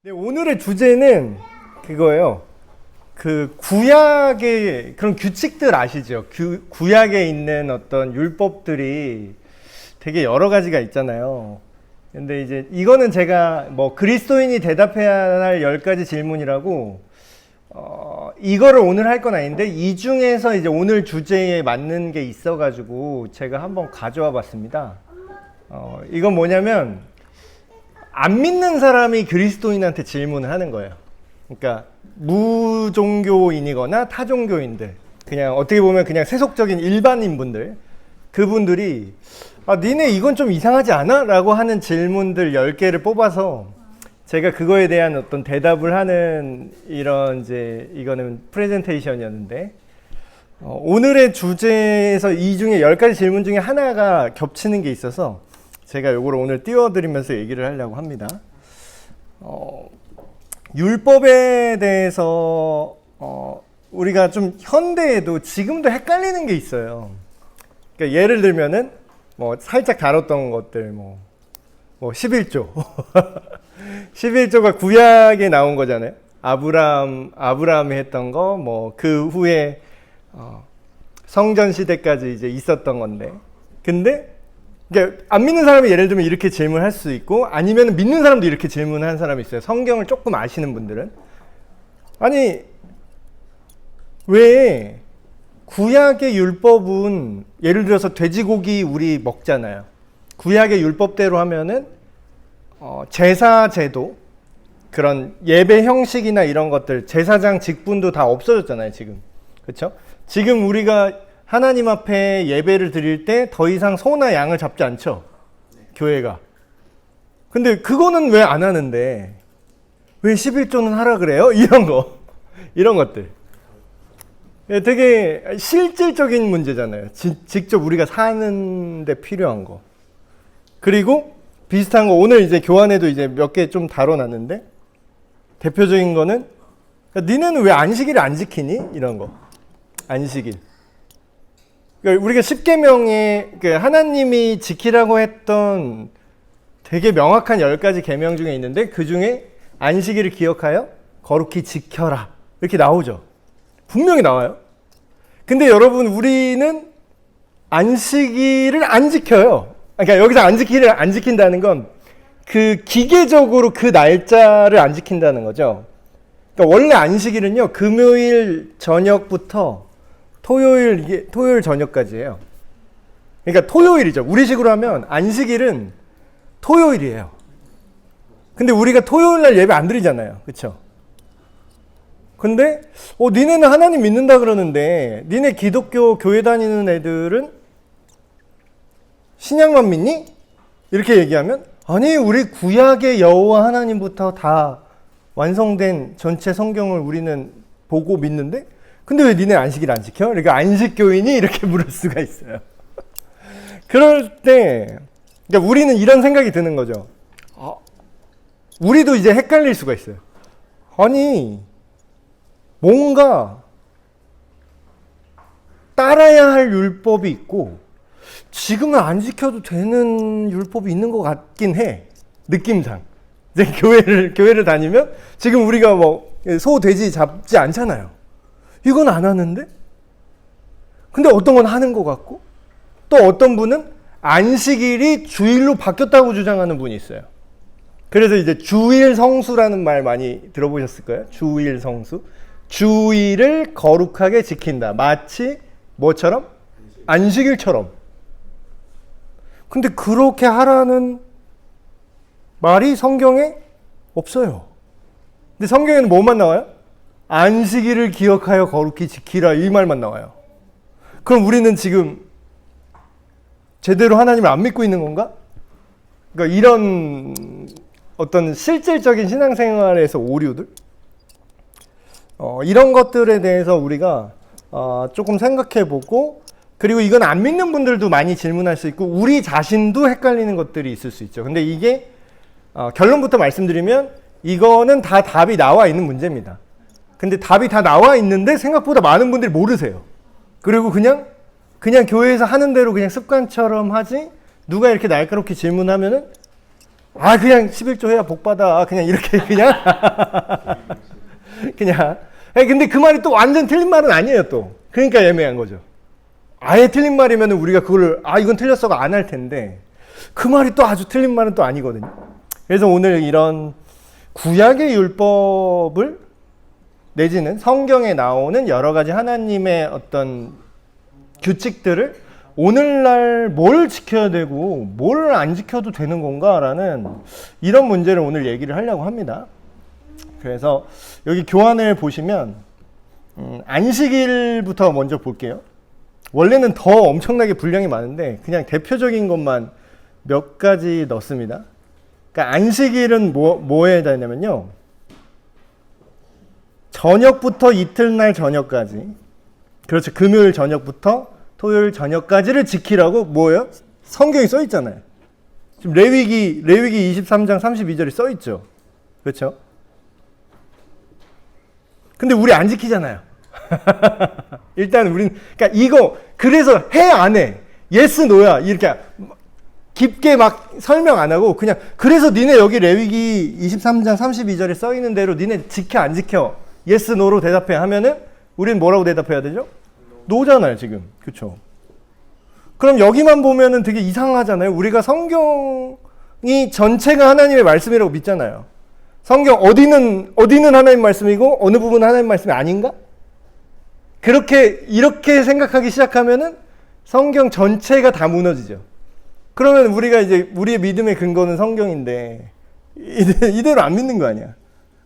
네, 오늘의 주제는 그거예요. 그 구약의 그런 규칙들 아시죠? 구약에 있는 어떤 율법들이 되게 여러 가지가 있잖아요. 근데 이제 이거는 제가 뭐 그리스도인이 대답해야 할 10가지 질문이라고 이거를 오늘 할 건 아닌데 이 중에서 이제 오늘 주제에 맞는 게 있어가지고 제가 한번 가져와 봤습니다. 이건 뭐냐면 안 믿는 사람이 그리스도인한테 질문을 하는 거예요. 그러니까 무종교인이거나 타종교인들, 그냥 어떻게 보면 그냥 세속적인 일반인분들, 그분들이 니네 이건 좀 이상하지 않아? 라고 하는 질문들 10개를 뽑아서 제가 그거에 대한 어떤 대답을 하는 이런 이거는 프레젠테이션이었는데 오늘의 주제에서 이 중에 10가지 질문 중에 하나가 겹치는 게 있어서 제가 이걸 오늘 띄워드리면서 얘기를 하려고 합니다. 율법에 대해서 우리가 좀 현대에도 지금도 헷갈리는 게 있어요. 그러니까 예를 들면은 뭐 살짝 다뤘던 것들 뭐 11조 11조가 구약에 나온 거잖아요. 아브라함이 했던 거 뭐 그 후에 성전 시대까지 이제 있었던 건데, 근데 그러니까 안 믿는 사람이 예를 들면 이렇게 질문할 수 있고, 아니면 믿는 사람도 이렇게 질문하는 사람이 있어요. 성경을 조금 아시는 분들은 아니 왜 구약의 율법은 예를 들어서 돼지고기 우리 먹잖아요. 구약의 율법대로 하면은 제사 제도, 그런 예배 형식이나 이런 것들, 제사장 직분도 다 없어졌잖아요 지금. 그렇죠? 지금 우리가 하나님 앞에 예배를 드릴 때 더 이상 소나 양을 잡지 않죠? 교회가. 근데 그거는 왜 안 하는데 왜 11조는 하라 그래요? 이런 것들. 되게 실질적인 문제잖아요. 직접 우리가 사는데 필요한 거. 그리고 비슷한 거 오늘 이제 교환에도 이제 몇 개 좀 다뤄놨는데, 대표적인 거는 니네는 왜 안식일을 안 지키니? 이런 거. 안식일. 그러니까 우리가 십계명에 하나님이 지키라고 했던 되게 명확한 10가지 계명 중에 있는데, 그 중에 안식일을 기억하여 거룩히 지켜라 이렇게 나오죠. 분명히 나와요. 근데 여러분, 우리는 안식일을 안 지켜요. 그러니까 여기서 안식일을 안 지킨다는 건 그 기계적으로 그 날짜를 안 지킨다는 거죠. 그러니까 원래 안식일은요, 금요일 저녁부터 토요일 저녁까지예요. 그러니까 토요일이죠. 우리식으로 하면 안식일은 토요일이에요. 근데 우리가 토요일 날 예배 안 드리잖아요. 그렇죠? 근데 니네는 하나님 믿는다 그러는데 니네 기독교 교회 다니는 애들은 신약만 믿니? 이렇게 얘기하면, 아니 우리 구약의 여호와 하나님부터 다 완성된 전체 성경을 우리는 보고 믿는데 근데 왜 니네 안식일 안 지켜? 그러니까 안식교인이 이렇게 물을 수가 있어요. 그럴 때 그러니까 우리는 이런 생각이 드는 거죠. 우리도 이제 헷갈릴 수가 있어요. 아니 뭔가 따라야 할 율법이 있고 지금은 안 지켜도 되는 율법이 있는 것 같긴 해. 느낌상. 이제 교회를 다니면 지금 우리가 뭐 소, 돼지 잡지 않잖아요. 이건 안 하는데? 근데 어떤 건 하는 것 같고, 또 어떤 분은 안식일이 주일로 바뀌었다고 주장하는 분이 있어요. 그래서 이제 주일 성수라는 말 많이 들어보셨을 거예요. 주일 성수. 주일을 거룩하게 지킨다. 마치 뭐처럼? 안식일처럼. 근데 그렇게 하라는 말이 성경에 없어요. 근데 성경에는 뭐만 나와요? 안식일을 기억하여 거룩히 지키라, 이 말만 나와요. 그럼 우리는 지금 제대로 하나님을 안 믿고 있는 건가? 그러니까 이런 어떤 실질적인 신앙생활에서 오류들, 이런 것들에 대해서 우리가 조금 생각해보고, 그리고 이건 안 믿는 분들도 많이 질문할 수 있고 우리 자신도 헷갈리는 것들이 있을 수 있죠. 근데 이게 결론부터 말씀드리면 이거는 다 답이 나와 있는 문제입니다. 근데 답이 다 나와 있는데 생각보다 많은 분들이 모르세요. 그리고 그냥 교회에서 하는 대로 그냥 습관처럼 하지, 누가 이렇게 날카롭게 질문하면은 그냥 11조 해야 복 받아. 그냥 이렇게 그냥 그냥. 근데 그 말이 또 완전 틀린 말은 아니에요, 또. 그러니까 애매한 거죠. 아예 틀린 말이면 우리가 그걸 이건 틀렸어가 안 할 텐데 그 말이 또 아주 틀린 말은 또 아니거든요. 그래서 오늘 이런 구약의 율법을 내지는 성경에 나오는 여러 가지 하나님의 어떤 규칙들을 오늘날 뭘 지켜야 되고 뭘 안 지켜도 되는 건가라는 이런 문제를 오늘 얘기를 하려고 합니다. 그래서 여기 교환을 보시면 안식일부터 먼저 볼게요. 원래는 더 엄청나게 분량이 많은데 그냥 대표적인 것만 몇 가지 넣습니다. 그러니까 안식일은 뭐에 되냐면요. 저녁부터 이틀날 저녁까지, 그렇죠. 금요일 저녁부터 토요일 저녁까지를 지키라고 뭐예요? 성경이 써 있잖아요. 지금 레위기 23장 32절이 써 있죠. 그렇죠? 근데 우리 안 지키잖아요. 일단 우린 그러니까 이거 그래서 해 안 해? 예스 노야 이렇게 깊게 막 설명 안 하고 그냥 그래서 니네 여기 레위기 23장 32절에 써 있는 대로 니네 지켜 안 지켜? 예스 노로 대답해 하면은 우린 뭐라고 대답해야 되죠? 노잖아요, 지금. 그렇죠? 그럼 여기만 보면은 되게 이상하잖아요. 우리가 성경이 전체가 하나님의 말씀이라고 믿잖아요. 성경 어디는 하나님 말씀이고 어느 부분은 하나님 말씀이 아닌가? 이렇게 생각하기 시작하면은 성경 전체가 다 무너지죠. 그러면 우리가 이제 우리의 믿음의 근거는 성경인데 이대로 안 믿는 거 아니야.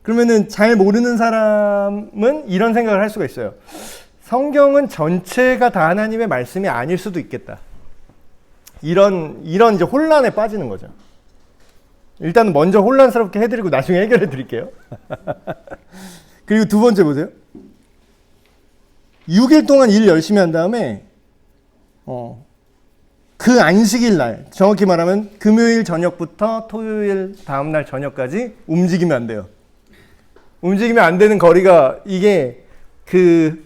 그러면은 잘 모르는 사람은 이런 생각을 할 수가 있어요. 성경은 전체가 다 하나님의 말씀이 아닐 수도 있겠다. 이런 이제 혼란에 빠지는 거죠. 일단 먼저 혼란스럽게 해드리고 나중에 해결해 드릴게요. 그리고 두 번째 보세요. 6일 동안 일 열심히 한 다음에 그 안식일 날, 정확히 말하면 금요일 저녁부터 토요일 다음날 저녁까지 움직이면 안 돼요. 움직이면 안 되는 거리가 이게 그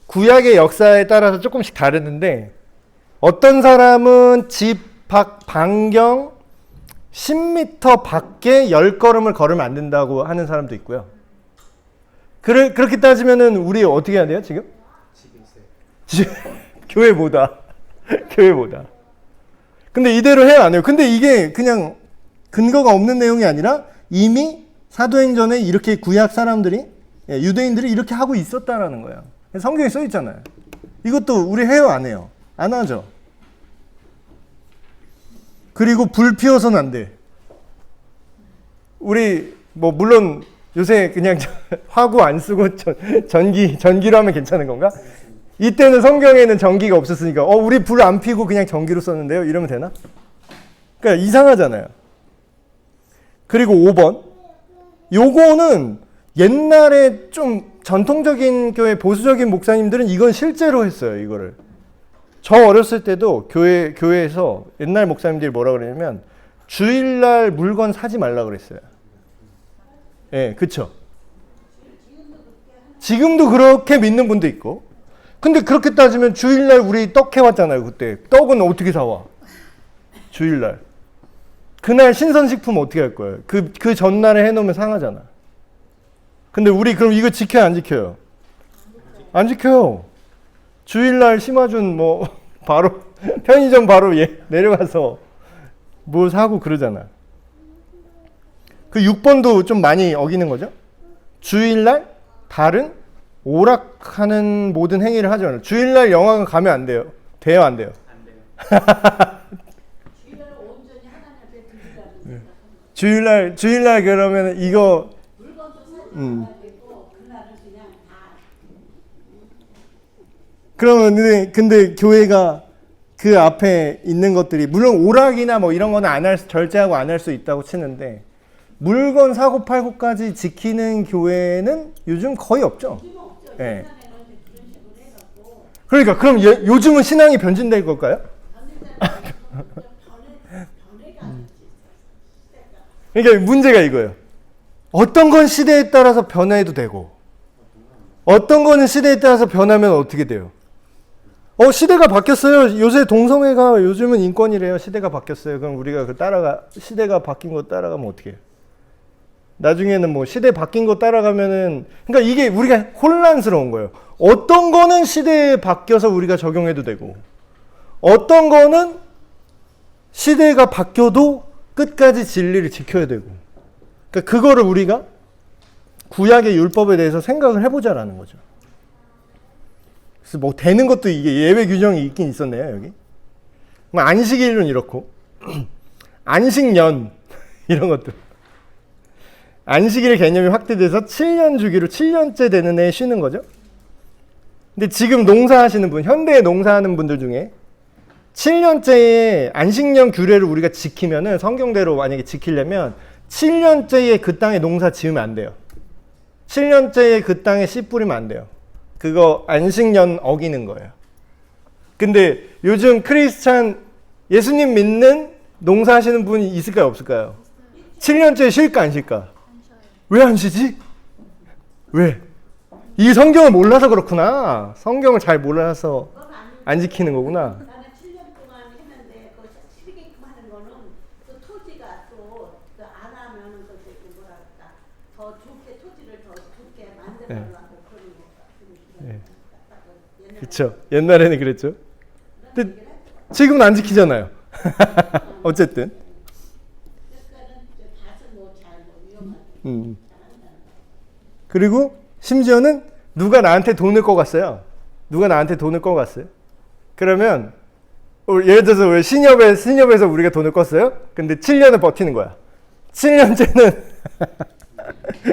구약의 역사에 따라서 조금씩 다르는데 어떤 사람은 집 밖 반경 10m 밖에 10걸음을 걸으면 안 된다고 하는 사람도 있고요. 그렇게 따지면은 우리 어떻게 해야 돼요, 지금? 교회보다. 근데 이대로 해야 안 해요. 근데 이게 그냥 근거가 없는 내용이 아니라 이미 사도행전에 이렇게 구약 사람들이, 유대인들이 이렇게 하고 있었다라는 거예요. 성경에 써 있잖아요. 이것도 우리 해요, 안 해요? 안 하죠. 그리고 불 피워서는 안 돼. 우리 물론 요새 그냥 화구 안 쓰고 전기로 하면 괜찮은 건가? 이때는 성경에는 전기가 없었으니까 우리 불 안 피고 그냥 전기로 썼는데요? 이러면 되나? 그러니까 이상하잖아요. 그리고 5번. 요거는 옛날에 좀 전통적인 교회 보수적인 목사님들은 이건 실제로 했어요. 이거를. 저 어렸을 때도 교회에서 옛날 목사님들이 뭐라 그러냐면 주일날 물건 사지 말라 그랬어요. 예, 그쵸? 지금도 그렇게 믿는 분도 있고. 근데 그렇게 따지면 주일날 우리 떡 해왔잖아요, 그때. 떡은 어떻게 사와? 주일날. 그날 신선식품 어떻게 할 거예요? 그 전날에 해놓으면 상하잖아. 근데 우리 그럼 이거 지켜요, 안 지켜요? 안 지켜요. 주일날 심화준 바로 편의점 바로 내려가서 뭐 사고 그러잖아. 그 6번도 좀 많이 어기는 거죠. 주일날 다른 오락하는 모든 행위를 하지 않아요. 주일날 영화관 가면 안 돼요. 돼요, 안 돼요? 안 돼요. 주일날 온전히 하나님 앞에 드리라는 주일날 그러면 이거 물건도 사지 되고 그날은 그냥 다. 그러면 근데 교회가 그 앞에 있는 것들이 물론 오락이나 이런 거는 절제하고 안 할 수 있다고 치는데 물건 사고 팔고까지 지키는 교회는 요즘 거의 없죠. 네. 그러니까 그럼 요즘은 신앙이 변질될 걸까요? 그러니까 문제가 이거예요. 어떤 건 시대에 따라서 변해도 되고 어떤 거는 시대에 따라서 변하면 어떻게 돼요? 시대가 바뀌었어요. 요새 동성애가 요즘은 인권이래요. 시대가 바뀌었어요. 그럼 우리가 시대가 바뀐 거 따라가면 어떻게 해요? 나중에는 뭐 시대 바뀐 거 따라가면은, 그러니까 이게 우리가 혼란스러운 거예요. 어떤 거는 시대에 바뀌어서 우리가 적용해도 되고, 어떤 거는 시대가 바뀌어도 끝까지 진리를 지켜야 되고. 그러니까 그거를 우리가 구약의 율법에 대해서 생각을 해보자라는 거죠. 그래서 뭐 되는 것도 이게 예외 규정이 있긴 있었네요, 여기. 안식일은 이렇고, 안식년, 이런 것들. 안식일 개념이 확대돼서 7년 주기로 7년째 되는 해에 쉬는 거죠. 근데 지금 농사하시는 분, 현대에 농사하는 분들 중에 7년째의 안식년 규례를 우리가 지키면은, 성경대로 만약에 지키려면 7년째에 그 땅에 농사 지으면 안 돼요. 7년째에 그 땅에 씨 뿌리면 안 돼요. 그거 안식년 어기는 거예요. 근데 요즘 크리스찬 예수님 믿는 농사하시는 분이 있을까요, 없을까요? 7년째에 쉴까 안 쉴까? 왜 안 쉬지? 왜? 이 성경을 몰라서 그렇구나. 성경을 잘 몰라서 안 지키는 거구나. 나는 7년 동안 했는데 그 쉬게끔 하는 거는 그 토지가 또 안 하면은 그 뭐랄까 더 좋게 토지를 더 좋게 만들어가고 그런 거. 그렇죠. 옛날에는 그랬죠. 근데 지금은 안 지키잖아요. 어쨌든. 그리고 심지어는 누가 나한테 돈을 꿔갔어요. 누가 나한테 돈을 꿔갔어요. 그러면 예를 들어서 왜 신협에서 우리가 돈을 꿨어요. 근데 7년을 버티는 거야. 7년째는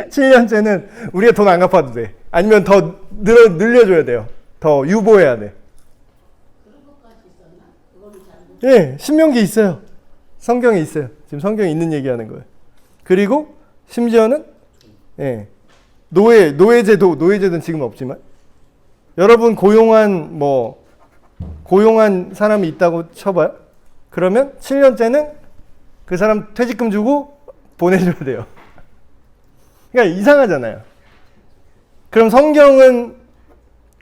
7년째는 우리가 돈 안 갚아도 돼. 아니면 더 늘려줘야 돼요. 더 유보해야 돼. 그런 것까지 있었나? 그거는 잘 예, 신명기 있어요. 성경에 있어요. 지금 성경에 있는 얘기하는 거예요. 그리고 심지어는 노예제도는 지금 없지만 여러분 고용한 사람이 있다고 쳐봐요. 그러면 7년째는 그 사람 퇴직금 주고 보내줘야 돼요. 그러니까 이상하잖아요. 그럼 성경은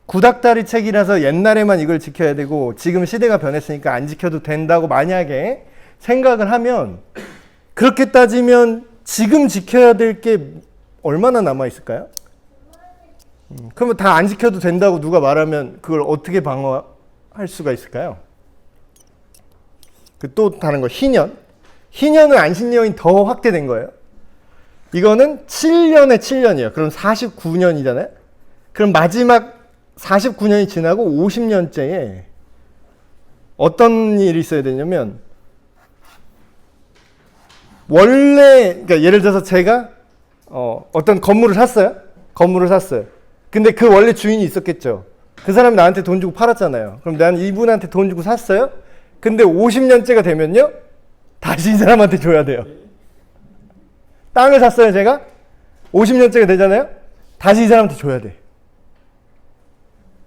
구닥다리 책이라서 옛날에만 이걸 지켜야 되고 지금 시대가 변했으니까 안 지켜도 된다고 만약에 생각을 하면, 그렇게 따지면 지금 지켜야 될 게 얼마나 남아 있을까요? 그러면 다 안 지켜도 된다고 누가 말하면 그걸 어떻게 방어할 수가 있을까요? 또 다른 거, 희년은 안식년이 더 확대된 거예요. 이거는 7년에 7년이에요. 그럼 49년이잖아요. 그럼 마지막 49년이 지나고 50년째에 어떤 일이 있어야 되냐면, 원래, 그러니까 예를 들어서 제가 어떤 건물을 샀어요. 근데 그 원래 주인이 있었겠죠. 그 사람이 나한테 돈 주고 팔았잖아요. 그럼 난 이분한테 돈 주고 샀어요. 근데 50년째가 되면요, 다시 이 사람한테 줘야 돼요. 땅을 샀어요, 제가. 50년째가 되잖아요. 다시 이 사람한테 줘야 돼.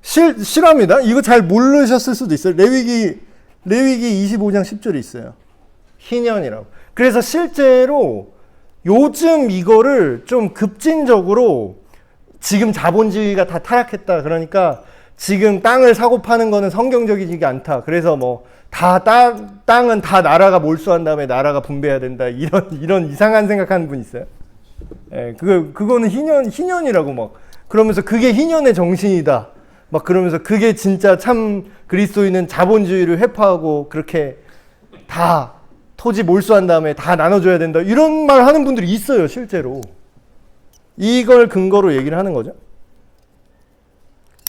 실화입니다. 이거 잘 모르셨을 수도 있어요. 레위기 25장 10절에 있어요. 희년이라고. 그래서 실제로 요즘 이거를 좀 급진적으로, 지금 자본주의가 다 타락했다. 그러니까 지금 땅을 사고 파는 거는 성경적이지가 않다. 그래서 땅은 다 나라가 몰수한 다음에 나라가 분배해야 된다. 이런 이상한 생각하는 분 있어요. 예, 그거는 희년이라고 그러면서 그게 희년의 정신이다. 그러면서 그게 진짜 참 그리스도인은 자본주의를 회파하고 그렇게 다 토지 몰수한 다음에 다 나눠줘야 된다. 이런 말 하는 분들이 있어요, 실제로. 이걸 근거로 얘기를 하는 거죠.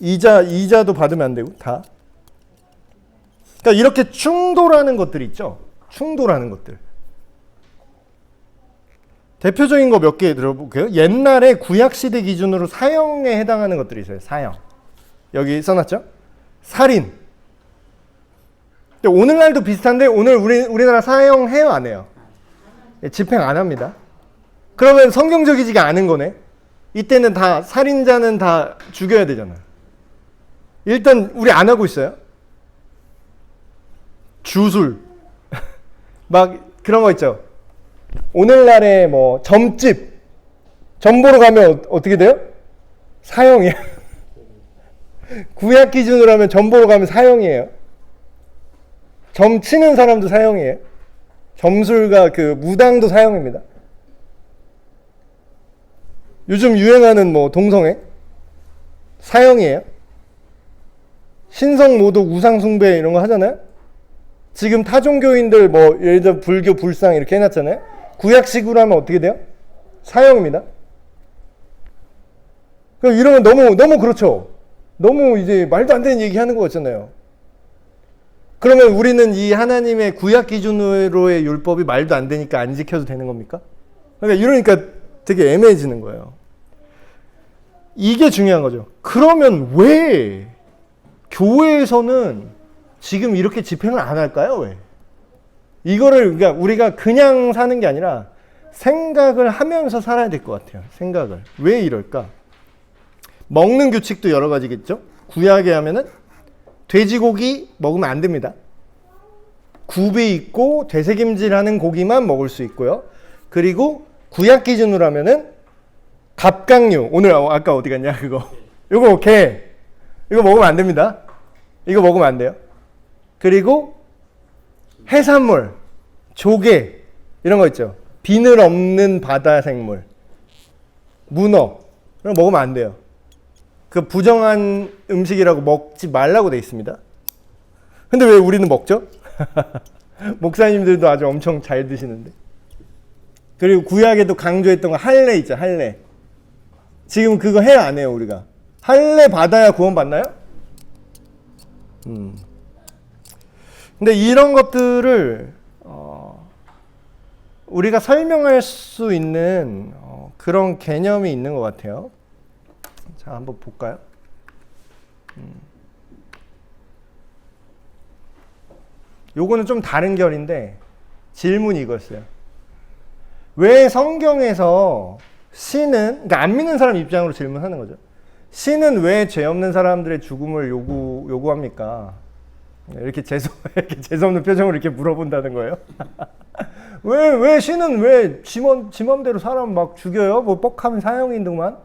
이자도 받으면 안 되고, 다. 그러니까 이렇게 충돌하는 것들이 있죠. 충돌하는 것들. 대표적인 거 몇 개 들어볼게요. 옛날에 구약시대 기준으로 사형에 해당하는 것들이 있어요. 사형. 여기 써놨죠? 살인. 오늘날도 비슷한데, 오늘 우리나라 사형해요, 안 해요? 집행 안 합니다. 그러면 성경적이지가 않은 거네. 이때는 다 살인자는 다 죽여야 되잖아. 일단 우리 안 하고 있어요. 주술 그런 거 있죠. 오늘날에 점집 점 보러 가면 어떻게 돼요? 사형이야. 구약 기준으로 하면 점 보러 가면 사형이에요. 점 치는 사람도 사형이에요. 점술가 그 무당도 사형입니다. 요즘 유행하는 뭐 동성애 사형이에요. 신성 모독 우상 숭배 이런 거 하잖아요. 지금 타종교인들 뭐 예를 들어 불교 불상 이렇게 해놨잖아요. 구약식으로 하면 어떻게 돼요? 사형입니다. 그럼 이러면 너무 그렇죠. 너무 이제 말도 안 되는 얘기 하는 거 같잖아요. 그러면 우리는 이 하나님의 구약 기준으로의 율법이 말도 안 되니까 안 지켜도 되는 겁니까? 그러니까 이러니까 되게 애매해지는 거예요. 이게 중요한 거죠. 그러면 왜 교회에서는 지금 이렇게 집행을 안 할까요? 왜? 이거를 그러니까 우리가 그냥 사는 게 아니라 생각을 하면서 살아야 될 것 같아요. 생각을. 왜 이럴까? 먹는 규칙도 여러 가지겠죠? 구약에 하면은 돼지고기 먹으면 안 됩니다. 굽이 있고 되새김질하는 고기만 먹을 수 있고요. 그리고 구약 기준으로 하면은 갑각류. 오늘 아까 어디 갔냐 그거. 이거 게. 이거 먹으면 안 됩니다. 이거 먹으면 안 돼요. 그리고 해산물, 조개 이런 거 있죠. 비늘 없는 바다 생물, 문어 이런 거 먹으면 안 돼요. 그 부정한 음식이라고 먹지 말라고 돼 있습니다. 근데 왜 우리는 먹죠? 목사님들도 아주 엄청 잘 드시는데. 그리고 구약에도 강조했던 거 할례 있죠. 할례. 지금 그거 해야 안 해요 우리가. 할례 받아야 구원 받나요? 근데 이런 것들을 우리가 설명할 수 있는 그런 개념이 있는 것 같아요. 자, 한번 볼까요? 요거는 좀 다른 결인데 질문이 이거였어요. 왜 성경에서 신은, 그러니까 안 믿는 사람 입장으로 질문하는 거죠. 신은 왜 죄 없는 사람들의 죽음을 요구합니까? 이렇게 재수 없는 표정으로 이렇게 물어본다는 거예요. 왜 신은 왜 지 맘대로 사람 막 죽여요? 뭐 뻑하면 사형인동만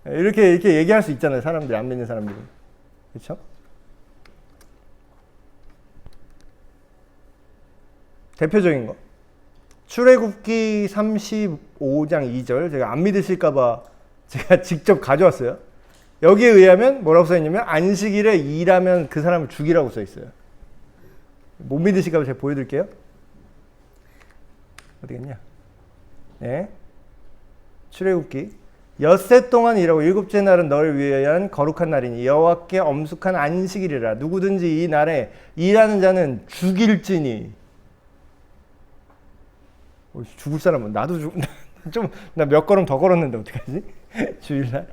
이렇게 얘기할 수 있잖아요. 사람들이 안 믿는 사람들은. 그렇죠? 대표적인 거. 출애굽기 35장 2절 제가 안 믿으실까봐 제가 직접 가져왔어요. 여기에 의하면 뭐라고 써있냐면 안식일에 일하면 그 사람을 죽이라고 써있어요. 못 믿으실까봐 제가 보여드릴게요. 어디겠냐? 네. 출애굽기 엿새 동안 일하고 일곱째 날은 너를 위한 거룩한 날이니 여호와께 엄숙한 안식일이라. 누구든지 이 날에 일하는 자는 죽일지니. 죽을 사람은 나도 나 몇 걸음 더 걸었는데 어떡하지? 주일날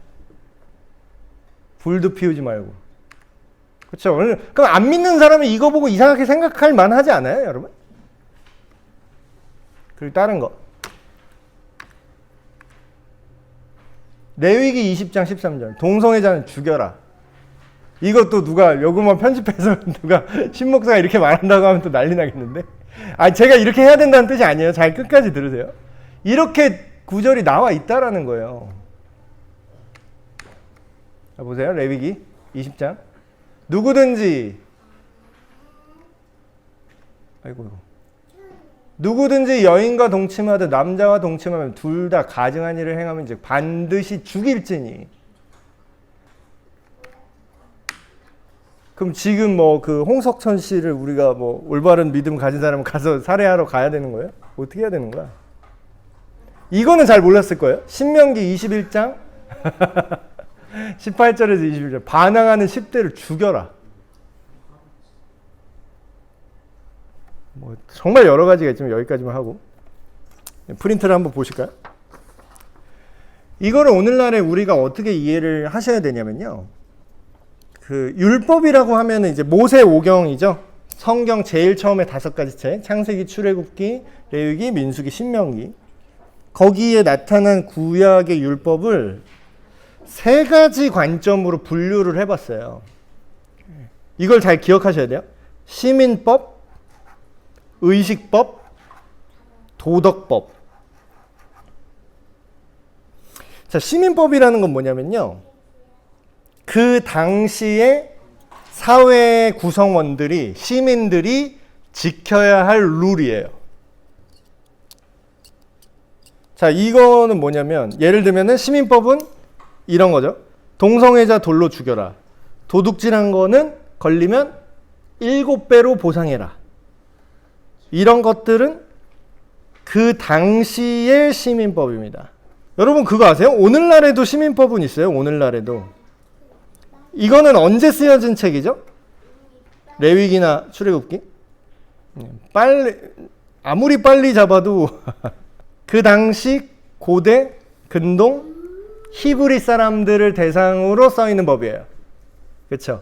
불도 피우지 말고. 그렇죠? 그럼 안 믿는 사람이 이거 보고 이상하게 생각할 만하지 않아요, 여러분? 그리고 다른 거. 레위기 20장 13절. 동성애자는 죽여라. 이것도 누가 요것만 편집해서 누가 신목사가 이렇게 말한다고 하면 또 난리 나겠는데. 제가 이렇게 해야 된다는 뜻이 아니에요. 잘 끝까지 들으세요. 이렇게 구절이 나와 있다라는 거예요. 자, 보세요. 레위기 20장. 누구든지 여인과 동침하듯 남자와 동침하면 둘 다 가증한 일을 행하면 즉 반드시 죽일지니. 그럼 지금 뭐 그 홍석천 씨를 우리가 뭐 올바른 믿음 가진 사람은 가서 살해하러 가야 되는 거예요? 어떻게 해야 되는 거야? 이거는 잘 몰랐을 거예요. 신명기 21장 18절에서 21절. 반항하는 10대를 죽여라. 뭐 정말 여러 가지가 있지만 여기까지만 하고 프린트를 한번 보실까요? 이거를 오늘날에 우리가 어떻게 이해를 하셔야 되냐면요. 그 율법이라고 하면은 이제 모세오경이죠. 성경 제일 처음에 5가지 책, 창세기, 출애굽기, 레위기, 민수기, 신명기. 거기에 나타난 구약의 율법을 3가지 관점으로 분류를 해봤어요. 이걸 잘 기억하셔야 돼요. 시민법, 의식법, 도덕법. 자, 시민법이라는 건 뭐냐면요. 그 당시에 사회 구성원들이, 시민들이 지켜야 할 룰이에요. 자, 이거는 뭐냐면 예를 들면은 시민법은 이런 거죠. 동성애자 돌로 죽여라. 도둑질한 거는 걸리면 7배로 보상해라. 이런 것들은 그 당시의 시민법입니다. 여러분 그거 아세요? 오늘날에도 시민법은 있어요. 오늘날에도. 이거는 언제 쓰여진 책이죠? 레위기나 출애굽기? 빨리, 아무리 빨리 잡아도 그 당시 고대 근동 히브리 사람들을 대상으로 써 있는 법이에요. 그렇죠?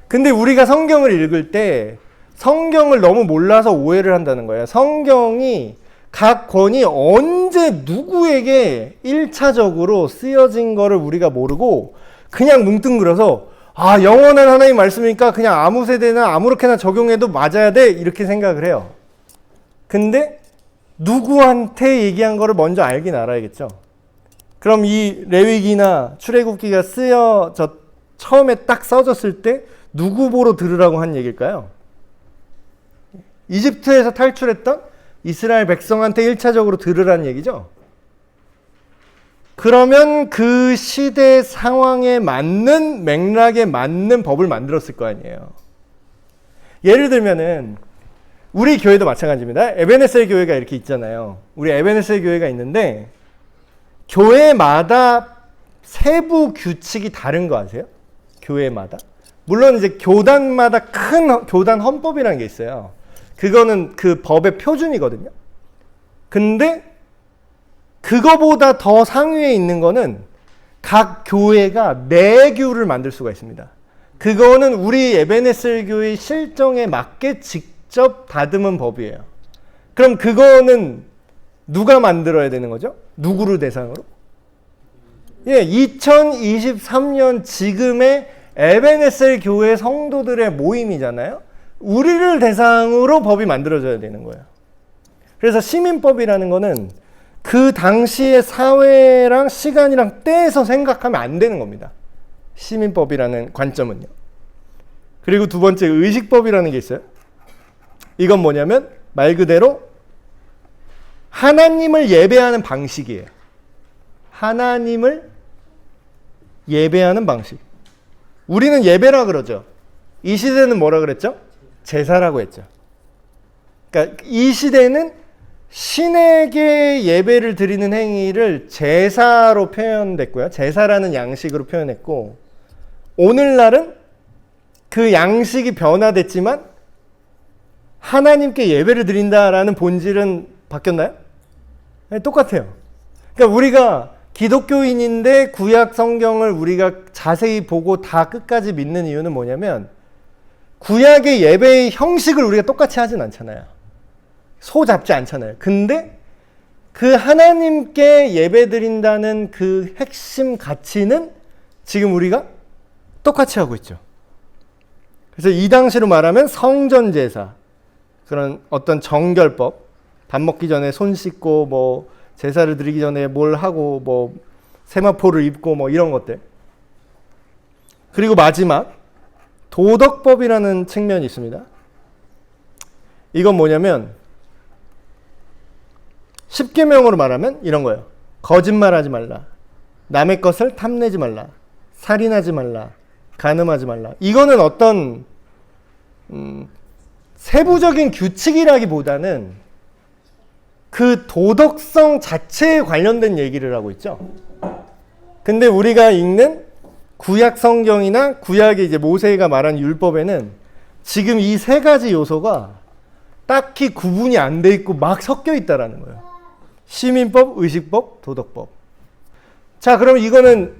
근데 우리가 성경을 읽을 때 성경을 너무 몰라서 오해를 한다는 거예요. 성경이 각 권이 언제 누구에게 1차적으로 쓰여진 거를 우리가 모르고 그냥 뭉뚱그려서 아, 영원한 하나님 말씀이니까 그냥 아무 세대나 아무렇게나 적용해도 맞아야 돼 이렇게 생각을 해요. 근데 누구한테 얘기한 거를 먼저 알긴 알아야겠죠. 그럼 이 레위기나 출애굽기가 처음에 딱 써졌을 때 누구 보러 들으라고 한 얘기일까요? 이집트에서 탈출했던 이스라엘 백성한테 1차적으로 들으라는 얘기죠. 그러면 그 시대 상황에 맞는 맥락에 맞는 법을 만들었을 거 아니에요. 예를 들면은 우리 교회도 마찬가지입니다. 에베네셀 교회가 이렇게 있잖아요. 우리 에베네셀 교회가 있는데 교회마다 세부 규칙이 다른 거 아세요? 교회마다. 물론 이제 교단마다 큰 교단 헌법이라는 게 있어요. 그거는 그 법의 표준이거든요. 근데 그거보다 더 상위에 있는 거는 각 교회가 내규를 만들 수가 있습니다. 그거는 우리 에베네셀 교회 실정에 맞게 직접 다듬은 법이에요. 그럼 그거는 누가 만들어야 되는 거죠? 누구를 대상으로? 예, 2023년 지금의 에베네셀 교회 성도들의 모임이잖아요. 우리를 대상으로 법이 만들어져야 되는 거예요. 그래서 시민법이라는 거는 그 당시의 사회랑 시간이랑 때에서 생각하면 안 되는 겁니다. 시민법이라는 관점은요. 그리고 두 번째 의식법이라는 게 있어요. 이건 뭐냐면 말 그대로 하나님을 예배하는 방식이에요. 하나님을 예배하는 방식. 우리는 예배라 그러죠. 이 시대는 뭐라 그랬죠? 제사라고 했죠. 그러니까 이 시대는 신에게 예배를 드리는 행위를 제사로 표현됐고요. 제사라는 양식으로 표현했고, 오늘날은 그 양식이 변화됐지만 하나님께 예배를 드린다라는 본질은 바뀌었나요? 네, 똑같아요. 그러니까 우리가 기독교인인데 구약 성경을 우리가 자세히 보고 다 끝까지 믿는 이유는 뭐냐면 구약의 예배의 형식을 우리가 똑같이 하진 않잖아요. 소 잡지 않잖아요. 근데 그 하나님께 예배드린다는 그 핵심 가치는 지금 우리가 똑같이 하고 있죠. 그래서 이 당시로 말하면 성전 제사, 그런 어떤 정결법, 밥 먹기 전에 손 씻고 뭐 제사를 드리기 전에 뭘 하고 뭐 세마포를 입고 뭐 이런 것들. 그리고 마지막 도덕법이라는 측면이 있습니다. 이건 뭐냐면 10계명으로 말하면 이런 거예요. 거짓말하지 말라. 남의 것을 탐내지 말라. 살인하지 말라. 간음하지 말라. 이거는 어떤 세부적인 규칙이라기보다는 그 도덕성 자체에 관련된 얘기를 하고 있죠. 근데 우리가 읽는 구약 성경이나 구약의 이제 모세가 말한 율법에는 지금 이 세 가지 요소가 딱히 구분이 안 돼 있고 막 섞여 있다라는 거예요. 시민법, 의식법, 도덕법. 자, 그럼 이거는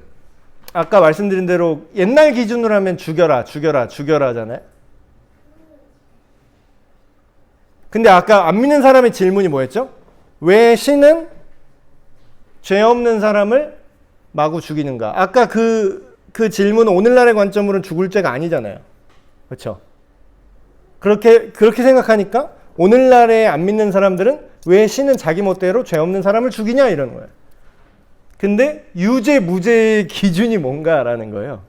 아까 말씀드린 대로 옛날 기준으로 하면 죽여라, 죽여라, 죽여라 하잖아요. 근데 아까 안 믿는 사람의 질문이 뭐였죠? 왜 신은 죄 없는 사람을 마구 죽이는가? 아까 그 질문은 오늘날의 관점으로는 죽을 죄가 아니잖아요. 그렇죠? 그렇게 생각하니까 오늘날에 안 믿는 사람들은 왜 신은 자기 멋대로 죄 없는 사람을 죽이냐 이러는 거예요. 근데 유죄 무죄의 기준이 뭔가라는 거예요.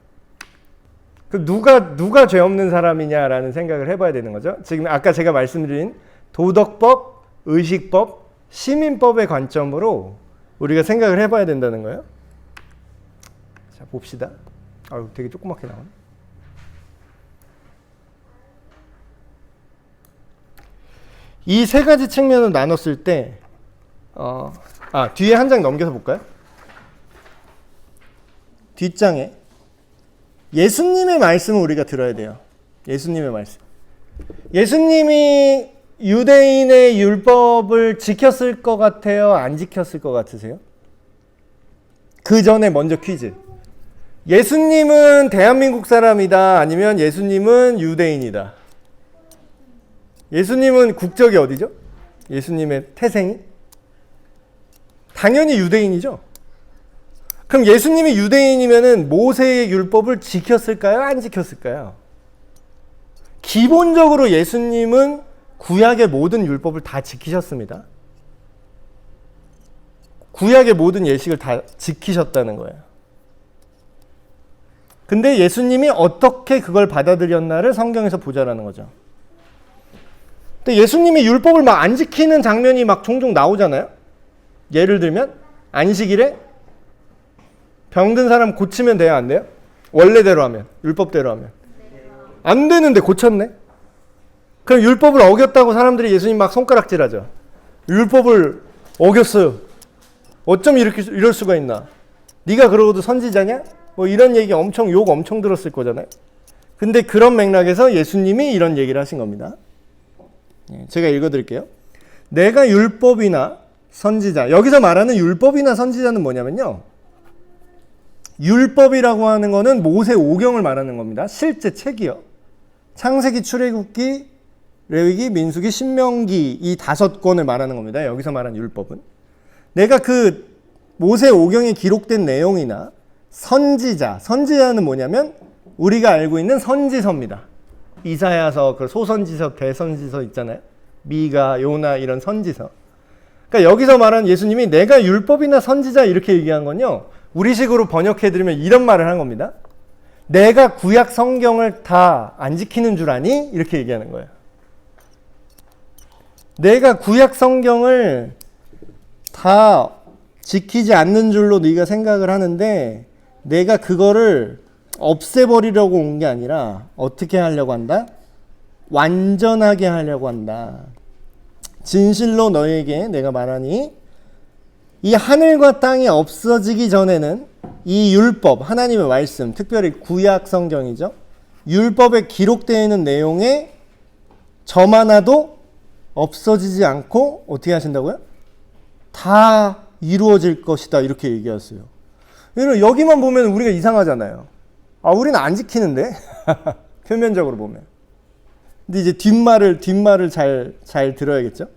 그 누가 죄 없는 사람이냐라는 생각을 해봐야 되는 거죠. 지금 아까 제가 말씀드린 도덕법, 의식법, 시민법의 관점으로 우리가 생각을 해봐야 된다는 거예요. 자, 봅시다. 아유, 되게 조그맣게 나오네. 이 세 가지 측면을 나눴을 때, 뒤에 한 장 넘겨서 볼까요? 뒷장에 예수님의 말씀을 우리가 들어야 돼요. 예수님의 말씀. 예수님이 유대인의 율법을 지켰을 것 같아요? 안 지켰을 것 같으세요? 그 전에 먼저 퀴즈. 예수님은 대한민국 사람이다, 아니면 예수님은 유대인이다? 예수님은 국적이 어디죠? 예수님의 태생이? 당연히 유대인이죠. 그럼 예수님이 유대인이면은 모세의 율법을 지켰을까요? 안 지켰을까요? 기본적으로 예수님은 구약의 모든 율법을 다 지키셨습니다. 구약의 모든 예식을 다 지키셨다는 거예요. 근데 예수님이 어떻게 그걸 받아들였나를 성경에서 보자라는 거죠. 근데 예수님이 율법을 막 안 지키는 장면이 막 종종 나오잖아요. 예를 들면 안식일에 병든 사람 고치면 돼요, 안 돼요? 원래대로 하면, 율법대로 하면. 안 되는데 고쳤네? 그럼 율법을 어겼다고 사람들이 예수님 막 손가락질하죠. 율법을 어겼어요. 어쩜 이럴 수가 있나? 네가 그러고도 선지자냐? 뭐 이런 얘기 욕 엄청 들었을 거잖아요. 근데 그런 맥락에서 예수님이 이런 얘기를 하신 겁니다. 제가 읽어드릴게요. 내가 율법이나 선지자, 여기서 말하는 율법이나 선지자는 뭐냐면요, 율법이라고 하는 거는 모세 오경을 말하는 겁니다. 실제 책이요. 창세기, 출애굽기, 레위기, 민수기, 신명기, 이 5권을 말하는 겁니다. 여기서 말하는 율법은. 내가 그 모세 오경에 기록된 내용이나 선지자는 뭐냐면 우리가 알고 있는 선지서입니다. 이사야서, 그 소선지서, 대선지서 있잖아요. 미가, 요나 이런 선지서. 그러니까 여기서 말하는 예수님이 내가 율법이나 선지자 이렇게 얘기한 건요, 우리식으로 번역해드리면 이런 말을 한 겁니다. 내가 구약 성경을 다 안 지키는 줄 아니? 이렇게 얘기하는 거예요. 내가 구약 성경을 다 지키지 않는 줄로 네가 생각을 하는데 내가 그거를 없애버리려고 온 게 아니라 어떻게 하려고 한다? 완전하게 하려고 한다. 진실로 너에게 내가 말하니 이 하늘과 땅이 없어지기 전에는 이 율법, 하나님의 말씀, 특별히 구약 성경이죠. 율법에 기록되어 있는 내용에 점 하나도 없어지지 않고 어떻게 하신다고요? 다 이루어질 것이다, 이렇게 얘기하세요. 여기만 보면 우리가 이상하잖아요. 우리는 안 지키는데? 표면적으로 보면. 근데 이제 뒷말을 잘 들어야겠죠?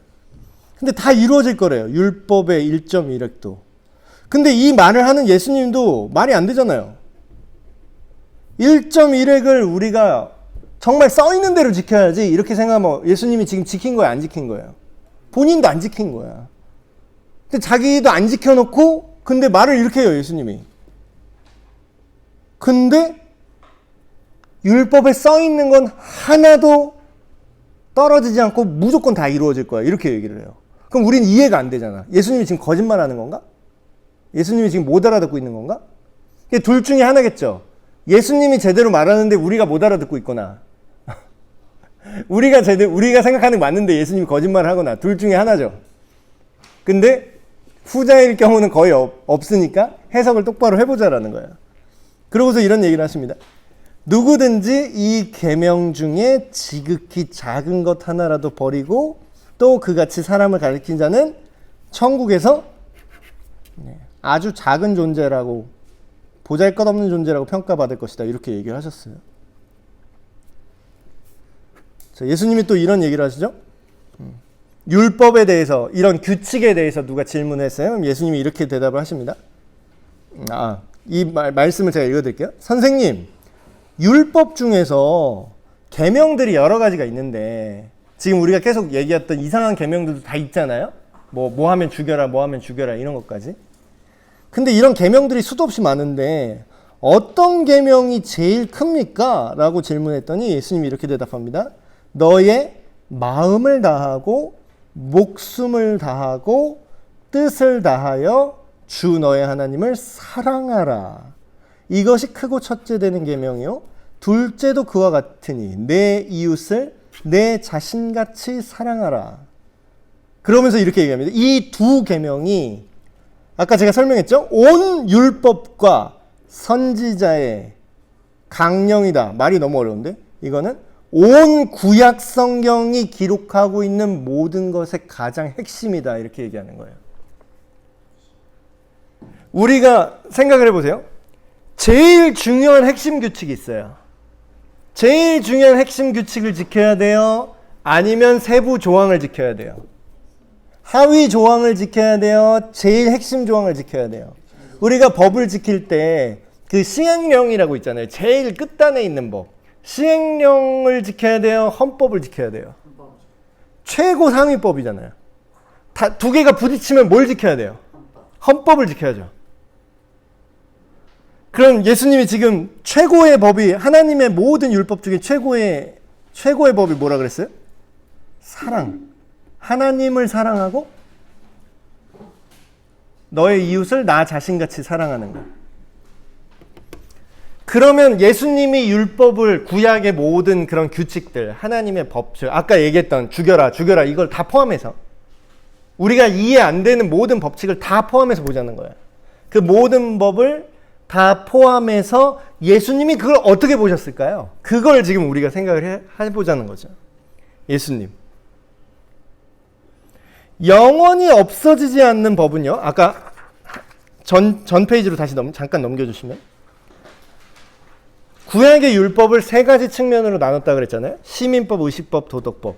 근데 다 이루어질 거래요. 율법의 1.1획도. 근데 이 말을 하는 예수님도 말이 안 되잖아요. 1.1획을 우리가 정말 써 있는 대로 지켜야지, 이렇게 생각하면 예수님이 지금 지킨 거야, 안 지킨 거예요? 본인도 안 지킨 거야. 근데 자기도 안 지켜놓고 근데 말을 이렇게 해요, 예수님이. 근데 율법에 써 있는 건 하나도 떨어지지 않고 무조건 다 이루어질 거야, 이렇게 얘기를 해요. 그럼 우린 이해가 안 되잖아. 예수님이 지금 거짓말하는 건가? 예수님이 지금 못 알아듣고 있는 건가? 둘 중에 하나겠죠. 예수님이 제대로 말하는데 우리가 못 알아듣고 있거나 우리가 생각하는 게 맞는데 예수님이 거짓말을 하거나, 둘 중에 하나죠. 근데 후자일 경우는 거의 없으니까 해석을 똑바로 해보자라는 거예요. 그러고서 이런 얘기를 하십니다. 누구든지 이 계명 중에 지극히 작은 것 하나라도 버리고 또 그같이 사람을 가리킨 자는 천국에서 아주 작은 존재라고, 보잘것없는 존재라고 평가받을 것이다, 이렇게 얘기를 하셨어요. 자, 예수님이 또 이런 얘기를 하시죠. 율법에 대해서, 이런 규칙에 대해서 누가 질문했어요. 예수님이 이렇게 대답을 하십니다. 이 말씀을 제가 읽어드릴게요. 선생님, 율법 중에서 계명들이 여러 가지가 있는데 지금 우리가 계속 얘기했던 이상한 계명들도 다 있잖아요. 뭐 하면 죽여라, 뭐 하면 죽여라, 이런 것까지. 근데 이런 계명들이 수도 없이 많은데 어떤 계명이 제일 큽니까? 라고 질문했더니 예수님이 이렇게 대답합니다. 너의 마음을 다하고 목숨을 다하고 뜻을 다하여 주 너의 하나님을 사랑하라. 이것이 크고 첫째 되는 계명이요 둘째도 그와 같으니 내 이웃을 내 자신같이 사랑하라. 그러면서 이렇게 얘기합니다. 이 두 계명이 아까 제가 설명했죠? 온 율법과 선지자의 강령이다. 말이 너무 어려운데 이거는 온 구약 성경이 기록하고 있는 모든 것의 가장 핵심이다. 이렇게 얘기하는 거예요. 우리가 생각을 해보세요. 제일 중요한 핵심 규칙이 있어요. 제일 중요한 핵심 규칙을 지켜야 돼요? 아니면 세부 조항을 지켜야 돼요? 하위 조항을 지켜야 돼요? 제일 핵심 조항을 지켜야 돼요? 우리가 법을 지킬 때 그 시행령이라고 있잖아요. 제일 끝단에 있는 법. 시행령을 지켜야 돼요? 헌법을 지켜야 돼요? 최고 상위법이잖아요. 두 개가 부딪히면 뭘 지켜야 돼요? 헌법을 지켜야죠. 그럼 예수님이 지금 최고의 법이 하나님의 모든 율법 중에 최고의 법이 뭐라 그랬어요? 사랑. 하나님을 사랑하고 너의 이웃을 나 자신같이 사랑하는 거. 그러면 예수님이 율법을 구약의 모든 그런 규칙들, 하나님의 법칙, 아까 얘기했던 죽여라 이걸 다 포함해서 우리가 이해 안 되는 모든 법칙을 다 포함해서 보자는 거예요. 그 모든 법을 다 포함해서 예수님이 그걸 어떻게 보셨을까요? 그걸 지금 우리가 생각을 해보자는 거죠. 예수님. 영원히 없어지지 않는 법은요. 아까 전 페이지로 다시 잠깐 넘겨주시면 구약의 율법을 세 가지 측면으로 나눴다 그랬잖아요. 시민법, 의식법, 도덕법.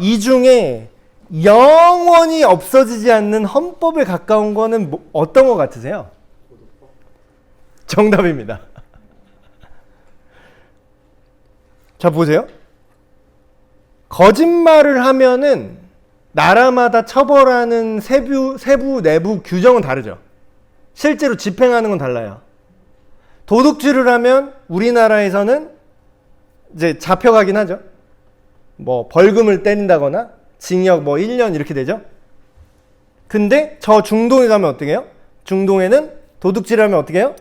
이 중에 영원히 없어지지 않는 헌법에 가까운 거는 어떤 거 같으세요? 정답입니다. 자, 보세요. 거짓말을 하면은 나라마다 처벌하는 세부 내부 규정은 다르죠. 실제로 집행하는 건 달라요. 도둑질을 하면 우리나라에서는 이제 잡혀가긴 하죠. 뭐 벌금을 때린다거나 징역 뭐 1년 이렇게 되죠. 근데 저 중동에 가면 어떻게 해요? 중동에는 도둑질을 하면 어떻게 해요?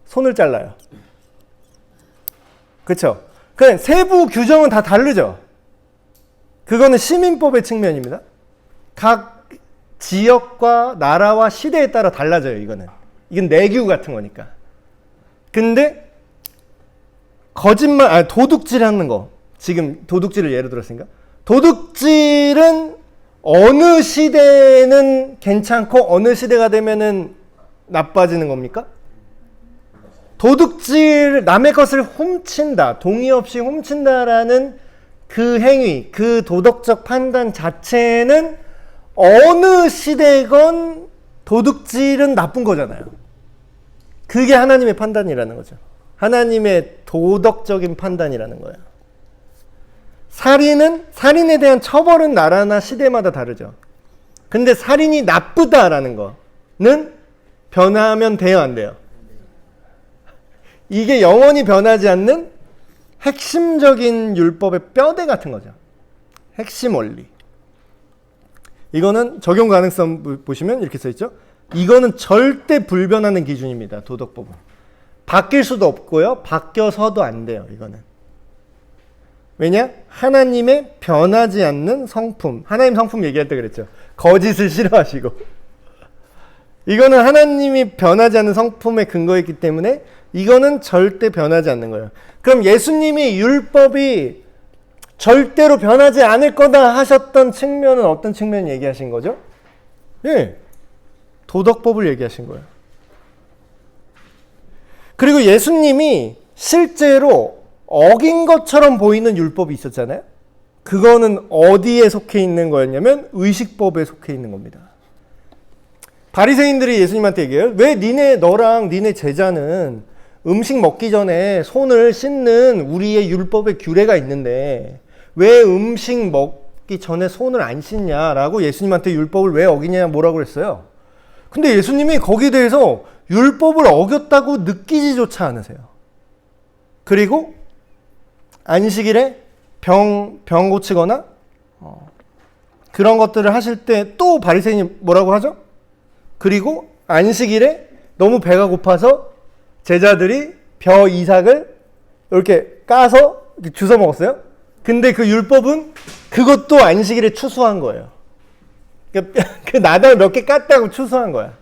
손을 잘라요. 그렇죠? 그냥 세부 규정은 다 다르죠. 그거는 시민법의 측면입니다. 각 지역과 나라와 시대에 따라 달라져요. 이건 내규 같은 거니까. 근데 도둑질하는 거, 지금 도둑질을 예로 들었으니까 도둑질은 어느 시대는 괜찮고 어느 시대가 되면은 나빠지는 겁니까? 도둑질, 남의 것을 훔친다, 동의 없이 훔친다라는 그 행위, 그 도덕적 판단 자체는 어느 시대건 도둑질은 나쁜 거잖아요. 그게 하나님의 판단이라는 거죠. 하나님의 도덕적인 판단이라는 거예요. 살인에 대한 처벌은 나라나 시대마다 다르죠. 근데 살인이 나쁘다라는 거는 변하면 돼요, 안 돼요? 이게 영원히 변하지 않는 핵심적인 율법의 뼈대 같은 거죠. 핵심 원리. 이거는 적용 가능성 보시면 이렇게 써있죠. 이거는 절대 불변하는 기준입니다. 도덕법은. 바뀔 수도 없고요. 바뀌어서도 안 돼요. 이거는. 왜냐? 하나님의 변하지 않는 성품. 하나님 성품 얘기할 때 그랬죠. 거짓을 싫어하시고. 이거는 하나님이 변하지 않는 성품에 근거했기 때문에 이거는 절대 변하지 않는 거예요. 그럼 예수님이 율법이 절대로 변하지 않을 거다 하셨던 측면은 어떤 측면 얘기하신 거죠? 예. 도덕법을 얘기하신 거예요. 그리고 예수님이 실제로 어긴 것처럼 보이는 율법이 있었잖아요. 그거는 어디에 속해 있는 거였냐면 의식법에 속해 있는 겁니다. 바리새인들이 예수님한테 얘기해요. 왜 너랑 니네 제자는 음식 먹기 전에 손을 씻는 우리의 율법의 규례가 있는데 왜 음식 먹기 전에 손을 안 씻냐라고 예수님한테 율법을 왜 어기냐 뭐라고 그랬어요. 근데 예수님이 거기에 대해서 율법을 어겼다고 느끼지조차 않으세요. 그리고 안식일에 병 고치거나 그런 것들을 하실 때 또 바리새인이 뭐라고 하죠? 그리고 안식일에 너무 배가 고파서 제자들이 벼 이삭을 이렇게 까서 이렇게 주워 먹었어요. 근데 그 율법은 그것도 안식일에 추수한 거예요. 그 나당을 몇 개 깠다고 추수한 거야.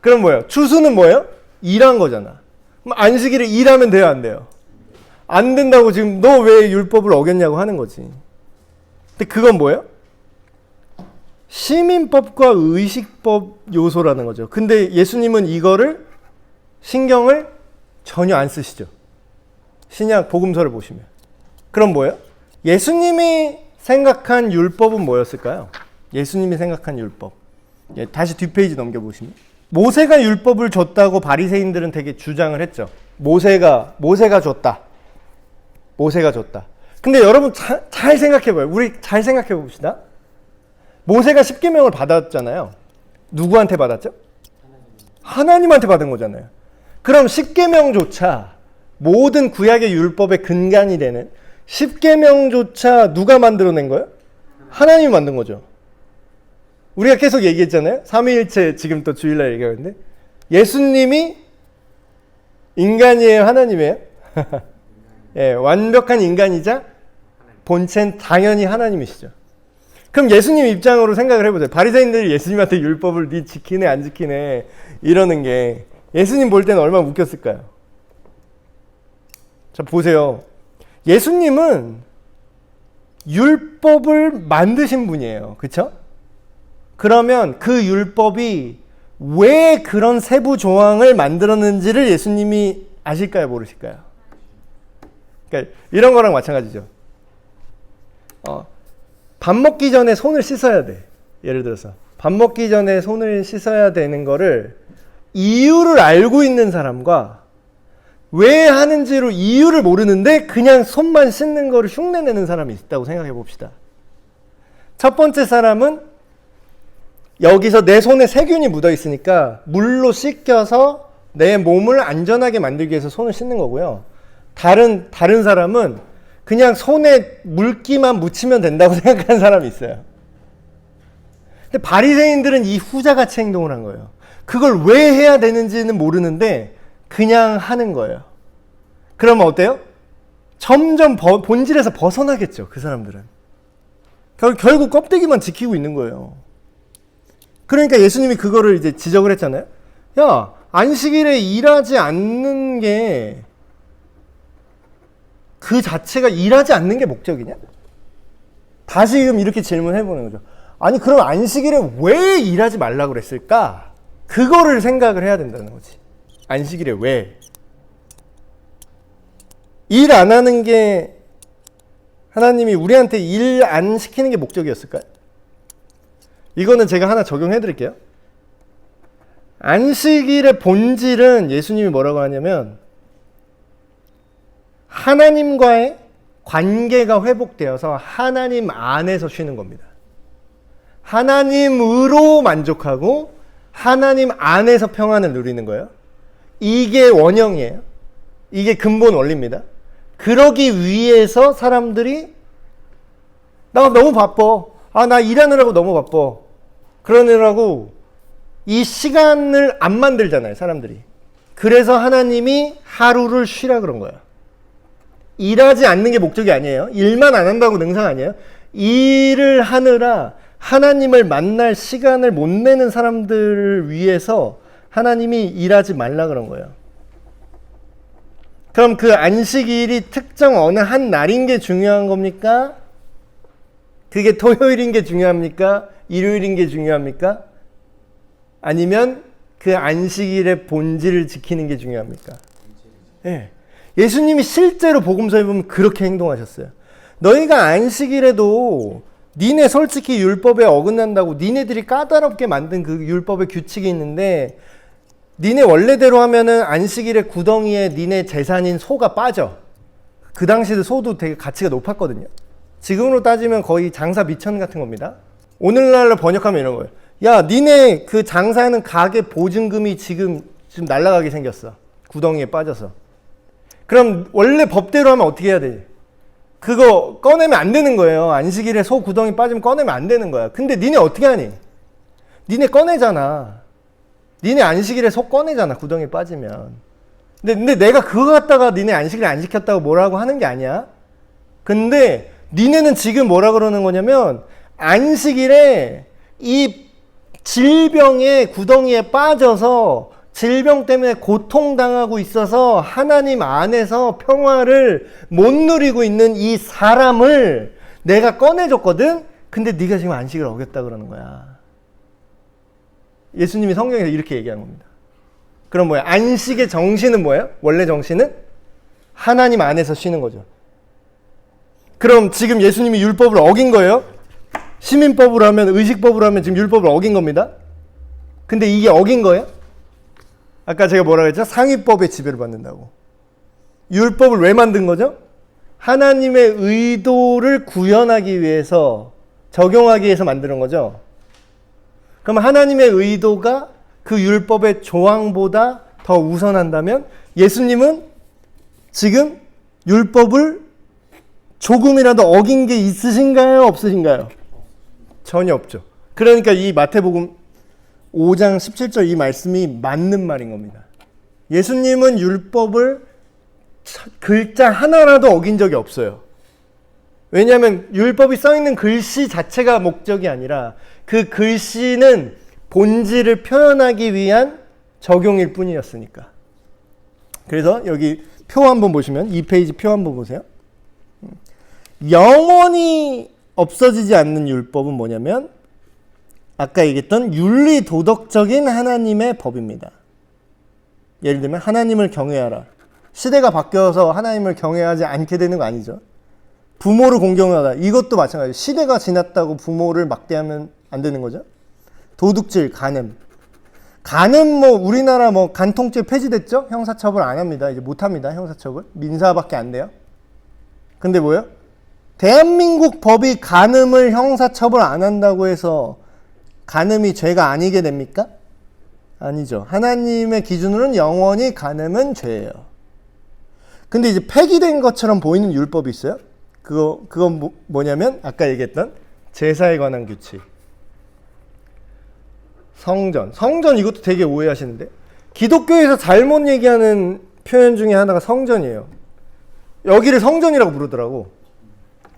그럼 뭐예요? 추수는 뭐예요? 일한 거잖아. 그럼 안식일에 일하면 돼요, 안 돼요? 안 된다고 지금 너 왜 율법을 어겼냐고 하는 거지. 근데 그건 뭐예요? 시민법과 의식법 요소라는 거죠. 근데 예수님은 이거를 신경을 전혀 안 쓰시죠. 신약 복음서를 보시면. 그럼 뭐예요? 예수님이 생각한 율법은 뭐였을까요? 예수님이 생각한 율법. 다시 뒷페이지 넘겨보시면. 모세가 율법을 줬다고 바리새인들은 되게 주장을 했죠. 모세가 줬다. 모세가 줬다. 근데 여러분 잘 생각해봐요. 우리 잘 생각해봅시다. 모세가 십계명을 받았잖아요. 누구한테 받았죠? 하나님한테 받은 거잖아요. 그럼 십계명조차 모든 구약의 율법의 근간이 되는 십계명조차 누가 만들어낸 거예요? 하나님이 만든 거죠. 우리가 계속 얘기했잖아요. 삼위일체 지금 또 주일날 얘기하는데 예수님이 인간이에요? 하나님이에요? 예, 완벽한 인간이자 본체는 당연히 하나님이시죠. 그럼 예수님 입장으로 생각을 해보세요. 바리새인들이 예수님한테 율법을 네 지키네 안 지키네 이러는 게 예수님 볼 때는 얼마나 웃겼을까요? 자 보세요. 예수님은 율법을 만드신 분이에요. 그렇죠? 그러면 그 율법이 왜 그런 세부 조항을 만들었는지를 예수님이 아실까요? 모르실까요? 그러니까 이런 거랑 마찬가지죠. 밥 먹기 전에 손을 씻어야 돼. 예를 들어서 밥 먹기 전에 손을 씻어야 되는 거를 이유를 알고 있는 사람과 왜 하는지로 이유를 모르는데 그냥 손만 씻는 거를 흉내내는 사람이 있다고 생각해 봅시다. 첫 번째 사람은 여기서 내 손에 세균이 묻어 있으니까 물로 씻겨서 내 몸을 안전하게 만들기 위해서 손을 씻는 거고요. 다른 사람은 그냥 손에 물기만 묻히면 된다고 생각하는 사람이 있어요. 근데 바리새인들은 이 후자같이 행동을 한 거예요. 그걸 왜 해야 되는지는 모르는데 그냥 하는 거예요. 그러면 어때요? 점점 본질에서 벗어나겠죠. 그 사람들은. 결국 껍데기만 지키고 있는 거예요. 그러니까 예수님이 그거를 이제 지적을 했잖아요. 야, 안식일에 일하지 않는 게 그 자체가 일하지 않는 게 목적이냐? 다시금 이렇게 질문해 보는 거죠. 아니 그럼 안식일에 왜 일하지 말라고 그랬을까? 그거를 생각을 해야 된다는 거지. 안식일에 왜? 일 안 하는 게 하나님이 우리한테 일 안 시키는 게 목적이었을까요? 이거는 제가 하나 적용해 드릴게요. 안식일의 본질은 예수님이 뭐라고 하냐면 하나님과의 관계가 회복되어서 하나님 안에서 쉬는 겁니다. 하나님으로 만족하고 하나님 안에서 평안을 누리는 거예요. 이게 원형이에요. 이게 근본 원리입니다. 그러기 위해서 사람들이 나 너무 바빠. 나 일하느라고 너무 바빠. 그러느라고 이 시간을 안 만들잖아요, 사람들이. 그래서 하나님이 하루를 쉬라 그런 거예요. 일하지 않는 게 목적이 아니에요. 일만 안 한다고 능상 아니에요. 일을 하느라 하나님을 만날 시간을 못 내는 사람들을 위해서 하나님이 일하지 말라 그런 거예요. 그럼 그 안식일이 특정 어느 한 날인 게 중요한 겁니까? 그게 토요일인 게 중요합니까? 일요일인 게 중요합니까? 아니면 그 안식일의 본질을 지키는 게 중요합니까? 네. 예수님이 실제로 복음서에 보면 그렇게 행동하셨어요. 너희가 안식일에도 니네 솔직히 율법에 어긋난다고 니네들이 까다롭게 만든 그 율법의 규칙이 있는데 니네 원래대로 하면은 안식일에 구덩이에 니네 재산인 소가 빠져. 그 당시에 소도 되게 가치가 높았거든요. 지금으로 따지면 거의 장사 미천 같은 겁니다. 오늘날로 번역하면 이런 거예요. 야, 니네 그 장사하는 가게 보증금이 지금 날아가게 생겼어. 구덩이에 빠져서. 그럼 원래 법대로 하면 어떻게 해야 돼? 그거 꺼내면 안 되는 거예요. 안식일에 소 구덩이 빠지면 꺼내면 안 되는 거야. 근데 니네 어떻게 하니? 니네 꺼내잖아. 니네 안식일에 소 꺼내잖아. 구덩이 빠지면. 근데 내가 그거 갖다가 니네 안식일 안 지켰다고 뭐라고 하는 게 아니야. 근데 니네는 지금 뭐라 그러는 거냐면 안식일에 이 질병의 구덩이에 빠져서 질병 때문에 고통당하고 있어서 하나님 안에서 평화를 못 누리고 있는 이 사람을 내가 꺼내줬거든? 근데 네가 지금 안식을 어겼다 그러는 거야. 예수님이 성경에서 이렇게 얘기한 겁니다. 그럼 뭐야? 안식의 정신은 뭐예요? 원래 정신은? 하나님 안에서 쉬는 거죠. 그럼 지금 예수님이 율법을 어긴 거예요? 시민법으로 하면, 의식법으로 하면 지금 율법을 어긴 겁니다. 근데 이게 어긴 거예요? 아까 제가 뭐라 그랬죠? 상위법의 지배를 받는다고. 율법을 왜 만든 거죠? 하나님의 의도를 구현하기 위해서, 적용하기 위해서 만드는 거죠. 그럼 하나님의 의도가 그 율법의 조항보다 더 우선한다면 예수님은 지금 율법을 조금이라도 어긴 게 있으신가요? 없으신가요? 전혀 없죠. 그러니까 이 마태복음 5장 17절 이 말씀이 맞는 말인 겁니다. 예수님은 율법을 글자 하나라도 어긴 적이 없어요. 왜냐하면 율법이 써있는 글씨 자체가 목적이 아니라 그 글씨는 본질을 표현하기 위한 적용일 뿐이었으니까. 그래서 여기 표 한번 보시면, 2페이지 표 한번 보세요. 영원히 없어지지 않는 율법은 뭐냐면 아까 얘기했던 윤리 도덕적인 하나님의 법입니다. 예를 들면 하나님을 경외하라. 시대가 바뀌어서 하나님을 경외하지 않게 되는 거 아니죠. 부모를 공경하라. 이것도 마찬가지예요. 시대가 지났다고 부모를 막대하면 안 되는 거죠. 도둑질, 간음. 간음 뭐 우리나라 뭐 간통죄 폐지됐죠? 형사처벌 안 합니다. 이제 못 합니다. 형사처벌. 민사밖에 안 돼요. 근데 뭐예요? 대한민국 법이 간음을 형사처벌 안 한다고 해서 간음이 죄가 아니게 됩니까? 아니죠. 하나님의 기준으로는 영원히 간음은 죄예요. 근데 이제 폐기된 것처럼 보이는 율법이 있어요. 그건 뭐냐면 아까 얘기했던 제사에 관한 규칙. 성전 이것도 되게 오해하시는데 기독교에서 잘못 얘기하는 표현 중에 하나가 성전이에요. 여기를 성전이라고 부르더라고.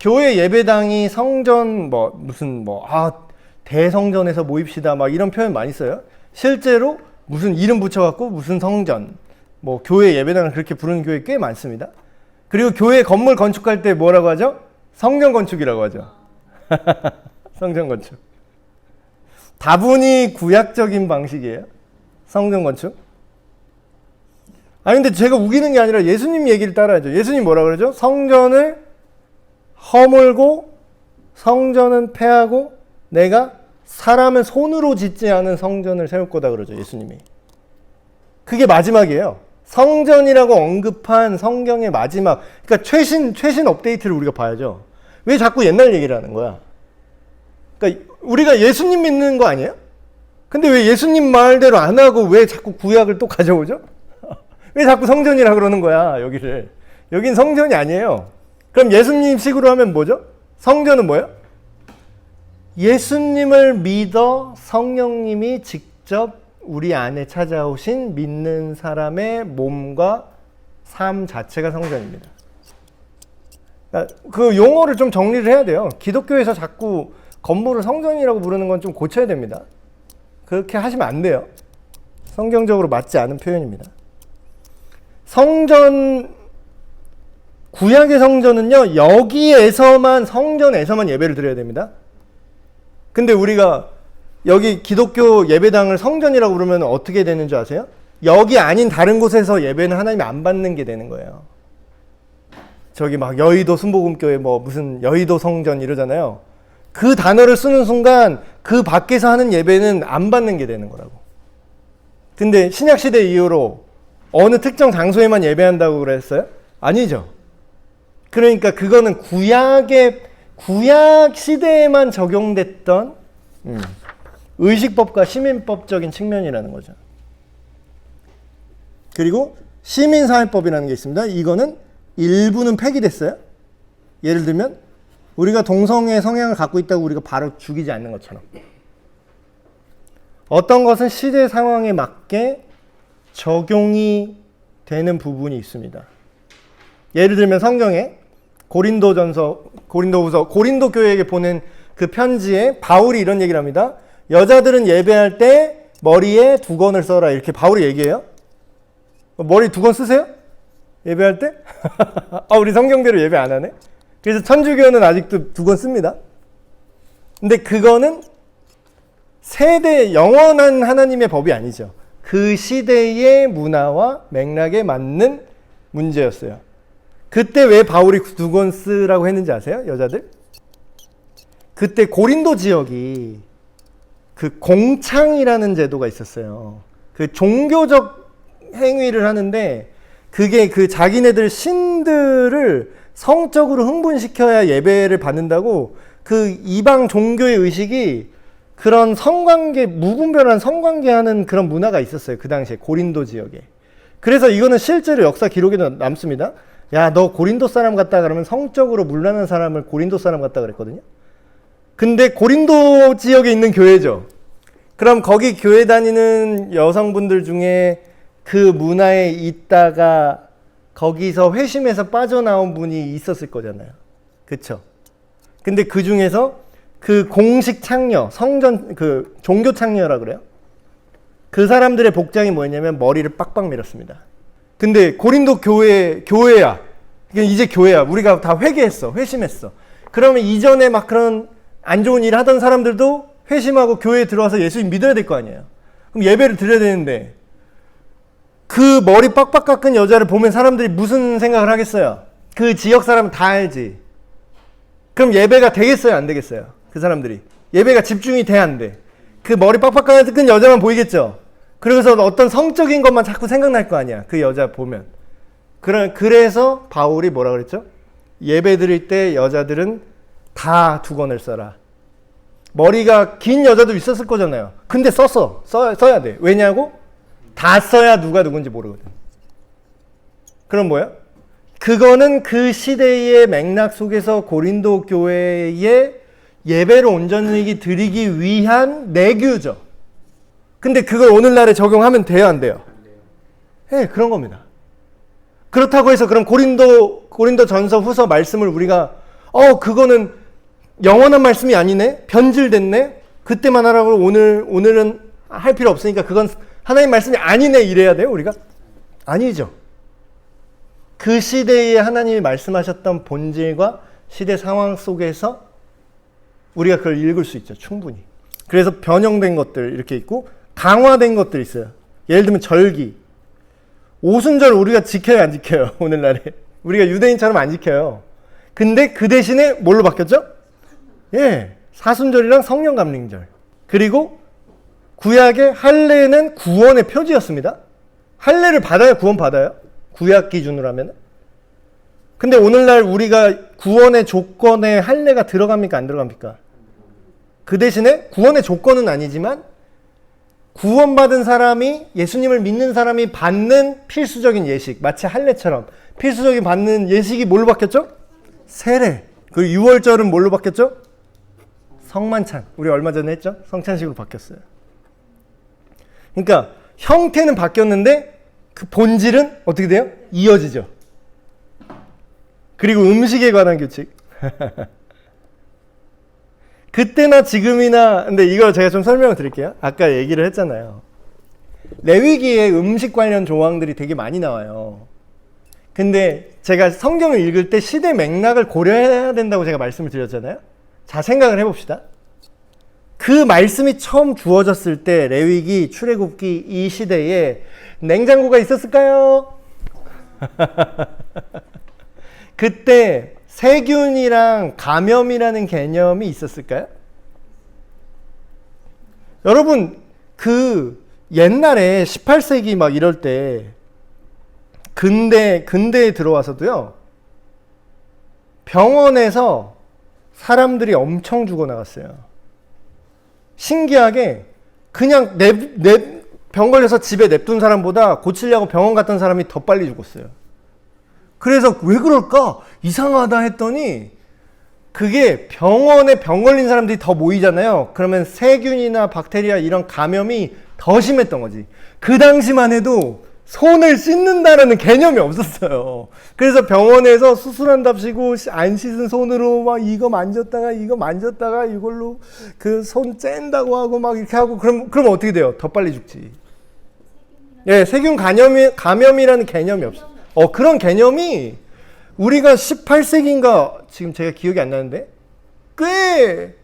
교회 예배당이 성전 대성전에서 모입시다 막 이런 표현 많이 써요. 실제로 무슨 이름 붙여갖고 무슨 성전 뭐 교회 예배당을 그렇게 부르는 교회 꽤 많습니다. 그리고 교회 건물 건축할 때 뭐라고 하죠? 성전 건축이라고 하죠. 성전 건축. 다분히 구약적인 방식이에요. 성전 건축. 아니 근데 제가 우기는 게 아니라 예수님 얘기를 따라야죠. 예수님 뭐라 그러죠? 성전을 허물고 성전은 폐하고 내가 사람은 손으로 짓지 않은 성전을 세울 거다 그러죠. 예수님이. 그게 마지막이에요. 성전이라고 언급한 성경의 마지막. 그러니까 최신 업데이트를 우리가 봐야죠. 왜 자꾸 옛날 얘기를 하는 거야? 그러니까 우리가 예수님 믿는 거 아니에요? 근데 왜 예수님 말대로 안 하고 왜 자꾸 구약을 또 가져오죠? 왜 자꾸 성전이라 그러는 거야, 여기를. 여긴 성전이 아니에요. 그럼 예수님 식으로 하면 뭐죠? 성전은 뭐예요? 예수님을 믿어 성령님이 직접 우리 안에 찾아오신 믿는 사람의 몸과 삶 자체가 성전입니다. 그러니까 그 용어를 좀 정리를 해야 돼요. 기독교에서 자꾸 건물을 성전이라고 부르는 건 좀 고쳐야 됩니다. 그렇게 하시면 안 돼요. 성경적으로 맞지 않은 표현입니다. 구약의 성전은요, 여기에서만, 성전에서만 예배를 드려야 됩니다. 근데 우리가 여기 기독교 예배당을 성전이라고 부르면 어떻게 되는 줄 아세요? 여기 아닌 다른 곳에서 예배는 하나님이 안 받는 게 되는 거예요. 저기 막 여의도 순복음교회 뭐 무슨 여의도 성전 이러잖아요. 그 단어를 쓰는 순간 그 밖에서 하는 예배는 안 받는 게 되는 거라고. 근데 신약시대 이후로 어느 특정 장소에만 예배한다고 그랬어요? 아니죠. 그러니까 그거는 구약 시대에만 적용됐던 의식법과 시민법적인 측면이라는 거죠. 그리고 시민사회법이라는 게 있습니다. 이거는 일부는 폐기됐어요. 예를 들면 우리가 동성애 성향을 갖고 있다고 우리가 바로 죽이지 않는 것처럼 어떤 것은 시대 상황에 맞게 적용이 되는 부분이 있습니다. 예를 들면 성경에 고린도후서 고린도 교회에게 보낸 그 편지에 바울이 이런 얘기를 합니다. 여자들은 예배할 때 머리에 두건을 써라 이렇게 바울이 얘기해요. 머리 두건 쓰세요? 예배할 때? 우리 성경대로 예배 안 하네. 그래서 천주교는 아직도 두건 씁니다. 근데 그거는 세대 영원한 하나님의 법이 아니죠. 그 시대의 문화와 맥락에 맞는 문제였어요. 그때 왜 바울이 두건 쓰라고 했는지 아세요? 여자들? 그때 고린도 지역이 그 공창이라는 제도가 있었어요. 그 종교적 행위를 하는데 그게 그 자기네들 신들을 성적으로 흥분시켜야 예배를 받는다고 그 이방 종교의 의식이 그런 성관계, 무분별한 성관계하는 그런 문화가 있었어요. 그 당시에 고린도 지역에. 그래서 이거는 실제로 역사 기록에도 남습니다. 야, 너 고린도 사람 같다 그러면 성적으로 문란한 사람을 고린도 사람 같다 그랬거든요. 근데 고린도 지역에 있는 교회죠. 그럼 거기 교회 다니는 여성분들 중에 그 문화에 있다가 거기서 회심해서 빠져나온 분이 있었을 거잖아요. 그쵸? 근데 그 중에서 그 공식 창녀, 그 종교 창녀라 그래요? 그 사람들의 복장이 뭐였냐면 머리를 빡빡 밀었습니다. 근데 고린도 교회야. 이제 교회야. 우리가 다 회개했어. 회심했어. 그러면 이전에 막 그런 안 좋은 일 하던 사람들도 회심하고 교회에 들어와서 예수님 믿어야 될 거 아니에요. 그럼 예배를 드려야 되는데 그 머리 빡빡 깎은 여자를 보면 사람들이 무슨 생각을 하겠어요? 그 지역 사람은 다 알지. 그럼 예배가 되겠어요? 안 되겠어요? 그 사람들이. 예배가 집중이 돼? 안 돼? 그 머리 빡빡 깎은 여자만 보이겠죠? 그래서 어떤 성적인 것만 자꾸 생각날 거 아니야. 그 여자 보면. 그래서 바울이 뭐라 그랬죠? 예배 드릴 때 여자들은 다 두건을 써라. 머리가 긴 여자도 있었을 거잖아요. 근데 써야 돼. 왜냐고? 다 써야 누가 누군지 모르거든. 그럼 뭐야? 그거는 그 시대의 맥락 속에서 고린도 교회에 예배를 온전히 드리기 위한 내규죠. 근데 그걸 오늘날에 적용하면 돼요, 안 돼요? 네, 그런 겁니다. 그렇다고 해서 그럼 고린도 전서 후서 말씀을 우리가 그거는 영원한 말씀이 아니네? 변질됐네? 그때만 하라고 오늘은 할 필요 없으니까 그건 하나님 말씀이 아니네 이래야 돼요, 우리가? 아니죠. 그 시대에 하나님이 말씀하셨던 본질과 시대 상황 속에서 우리가 그걸 읽을 수 있죠, 충분히. 그래서 변형된 것들 이렇게 있고 강화된 것들이 있어요. 예를 들면 절기. 오순절 우리가 지켜요, 안 지켜요? 오늘날에. 우리가 유대인처럼 안 지켜요. 근데 그 대신에 뭘로 바뀌었죠? 예, 사순절이랑 성령감림절. 그리고 구약의 할례는 구원의 표지였습니다. 할례를 받아야 구원 받아요. 구약 기준으로 하면. 근데 오늘날 우리가 구원의 조건에 할례가 들어갑니까? 안 들어갑니까? 그 대신에 구원의 조건은 아니지만 구원받은 사람이, 예수님을 믿는 사람이 받는 필수적인 예식, 마치 할례처럼 필수적인 받는 예식이 뭘로 바뀌었죠? 세례. 그리고 유월절은 뭘로 바뀌었죠? 성만찬. 우리 얼마 전에 했죠? 성찬식으로 바뀌었어요. 그러니까 형태는 바뀌었는데 그 본질은 어떻게 돼요? 이어지죠. 그리고 음식에 관한 규칙. 그때나 지금이나, 근데 이걸 제가 좀 설명을 드릴게요. 아까 얘기를 했잖아요. 레위기에 음식 관련 조항들이 되게 많이 나와요. 근데 제가 성경을 읽을 때 시대 맥락을 고려해야 된다고 제가 말씀을 드렸잖아요. 자, 생각을 해봅시다. 그 말씀이 처음 주어졌을 때 레위기, 출애굽기 이 시대에 냉장고가 있었을까요? 그때 세균이랑 감염이라는 개념이 있었을까요? 여러분, 그 옛날에 18세기 막 이럴 때 근대에 들어와서도요, 병원에서 사람들이 엄청 죽어나갔어요. 신기하게 그냥 병 걸려서 집에 냅둔 사람보다 고치려고 병원 갔던 사람이 더 빨리 죽었어요. 그래서 왜 그럴까? 이상하다 했더니 그게 병원에 병 걸린 사람들이 더 모이잖아요. 그러면 세균이나 박테리아 이런 감염이 더 심했던 거지. 그 당시만 해도 손을 씻는다라는 개념이 없었어요. 그래서 병원에서 수술한답시고 안 씻은 손으로 막 이거 만졌다가 이걸로 그 손 짠다고 하고 막 이렇게 하고 그럼 어떻게 돼요? 더 빨리 죽지. 예, 세균 감염이라는 개념이 없어. 그런 개념이 우리가 18세기인가 지금 제가 기억이 안 나는데 꽤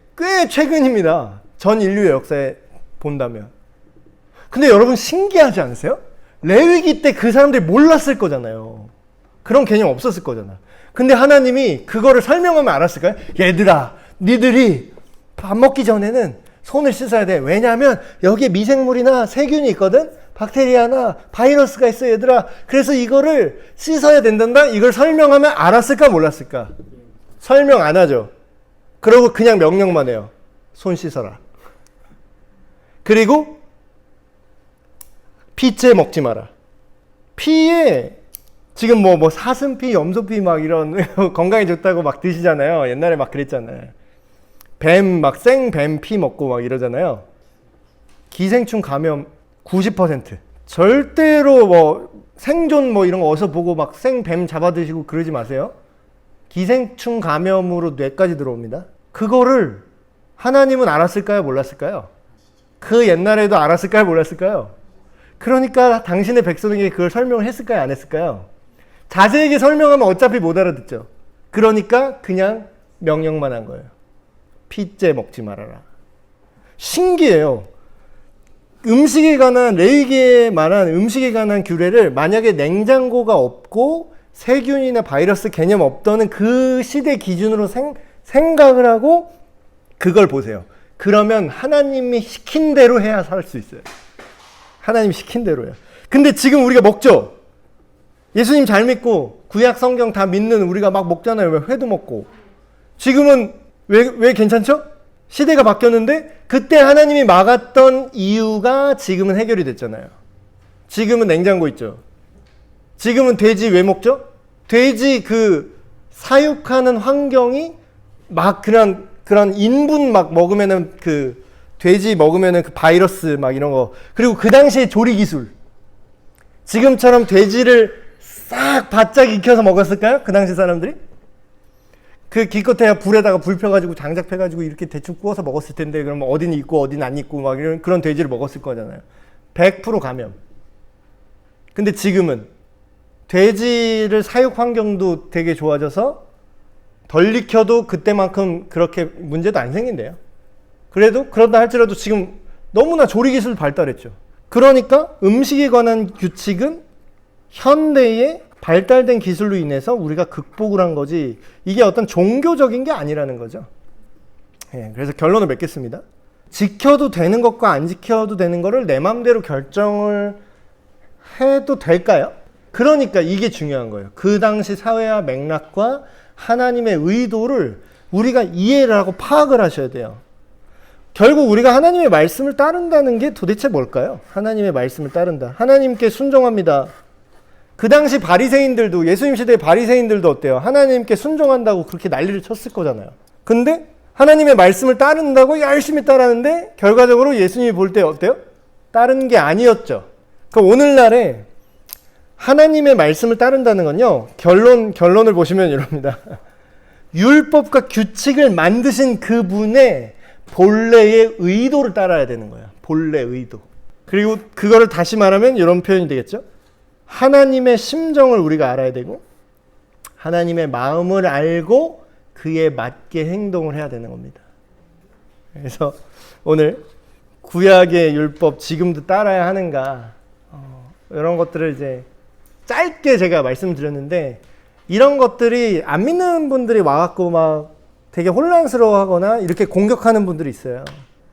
최근입니다. 전 인류의 역사에 본다면. 근데 여러분 신기하지 않으세요? 레위기 때 그 사람들이 몰랐을 거잖아요. 그런 개념 없었을 거잖아. 근데 하나님이 그거를 설명하면 알았을까요? 얘들아, 니들이 밥 먹기 전에는 손을 씻어야 돼. 왜냐하면 여기에 미생물이나 세균이 있거든? 박테리아나 바이러스가 있어, 얘들아. 그래서 이거를 씻어야 된단다? 이걸 설명하면 알았을까, 몰랐을까? 설명 안 하죠. 그러고 그냥 명령만 해요. 손 씻어라. 그리고 피째 먹지 마라. 피에 지금 뭐 사슴피, 염소피 막 이런 건강에 좋다고 막 드시잖아요. 옛날에 막 그랬잖아요. 뱀 막 생뱀 피 먹고 막 이러잖아요. 기생충 감염 90%. 절대로 뭐 생존 뭐 이런 거 어디서 보고 막 생뱀 잡아 드시고 그러지 마세요. 기생충 감염으로 뇌까지 들어옵니다. 그거를 하나님은 알았을까요? 몰랐을까요? 그 옛날에도 알았을까요? 몰랐을까요? 그러니까 당신의 백성에게 그걸 설명을 했을까요? 안 했을까요? 자세하게 설명하면 어차피 못 알아듣죠. 그러니까 그냥 명령만 한 거예요. 피째 먹지 말아라. 신기해요. 음식에 관한, 레위기에 말한 음식에 관한 규례를 만약에 냉장고가 없고 세균이나 바이러스 개념 없던 그 시대 기준으로 생각을 하고 그걸 보세요. 그러면 하나님이 시킨 대로 해야 살 수 있어요. 하나님이 시킨 대로요. 근데 지금 우리가 먹죠? 예수님 잘 믿고 구약 성경 다 믿는 우리가 막 먹잖아요. 왜 회도 먹고. 지금은 왜 괜찮죠? 시대가 바뀌었는데 그때 하나님이 막았던 이유가 지금은 해결이 됐잖아요. 지금은 냉장고 있죠. 지금은 돼지 왜 먹죠? 돼지 그 사육하는 환경이 막 그런 인분 막 먹으면은 그 돼지 먹으면은 그 바이러스 막 이런 거. 그리고 그 당시에 조리 기술. 지금처럼 돼지를 싹 바짝 익혀서 먹었을까요? 그 당시 사람들이? 그 기껏해야 불에다가 불 펴가지고 장작 펴가지고 이렇게 대충 구워서 먹었을 텐데 그러면 어디는 익고 어디는 안 익고 막 이런 그런 돼지를 먹었을 거잖아요. 100% 감염. 근데 지금은 돼지를 사육 환경도 되게 좋아져서 덜 익혀도 그때만큼 그렇게 문제도 안 생긴대요. 그래도 그러다 할지라도 지금 너무나 조리 기술 발달했죠. 그러니까 음식에 관한 규칙은 현대의 발달된 기술로 인해서 우리가 극복을 한 거지 이게 어떤 종교적인 게 아니라는 거죠. 예, 그래서 결론을 맺겠습니다. 지켜도 되는 것과 안 지켜도 되는 거를 내 마음대로 결정을 해도 될까요? 그러니까 이게 중요한 거예요. 그 당시 사회와 맥락과 하나님의 의도를 우리가 이해를 하고 파악을 하셔야 돼요. 결국 우리가 하나님의 말씀을 따른다는 게 도대체 뭘까요? 하나님의 말씀을 따른다. 하나님께 순종합니다. 그 당시 바리새인들도 예수님 시대의 바리새인들도 어때요? 하나님께 순종한다고 그렇게 난리를 쳤을 거잖아요. 근데 하나님의 말씀을 따른다고 열심히 따르는데 결과적으로 예수님이 볼 때 어때요? 따른 게 아니었죠. 그 오늘날에 하나님의 말씀을 따른다는 건요. 결론을 보시면 이럽니다. 율법과 규칙을 만드신 그분의 본래의 의도를 따라야 되는 거예요. 본래 의도. 그리고 그거를 다시 말하면 이런 표현이 되겠죠. 하나님의 심정을 우리가 알아야 되고 하나님의 마음을 알고 그에 맞게 행동을 해야 되는 겁니다. 그래서 오늘 구약의 율법 지금도 따라야 하는가 이런 것들을 이제 짧게 제가 말씀드렸는데 이런 것들이 안 믿는 분들이 와갖고 막 되게 혼란스러워하거나 이렇게 공격하는 분들이 있어요.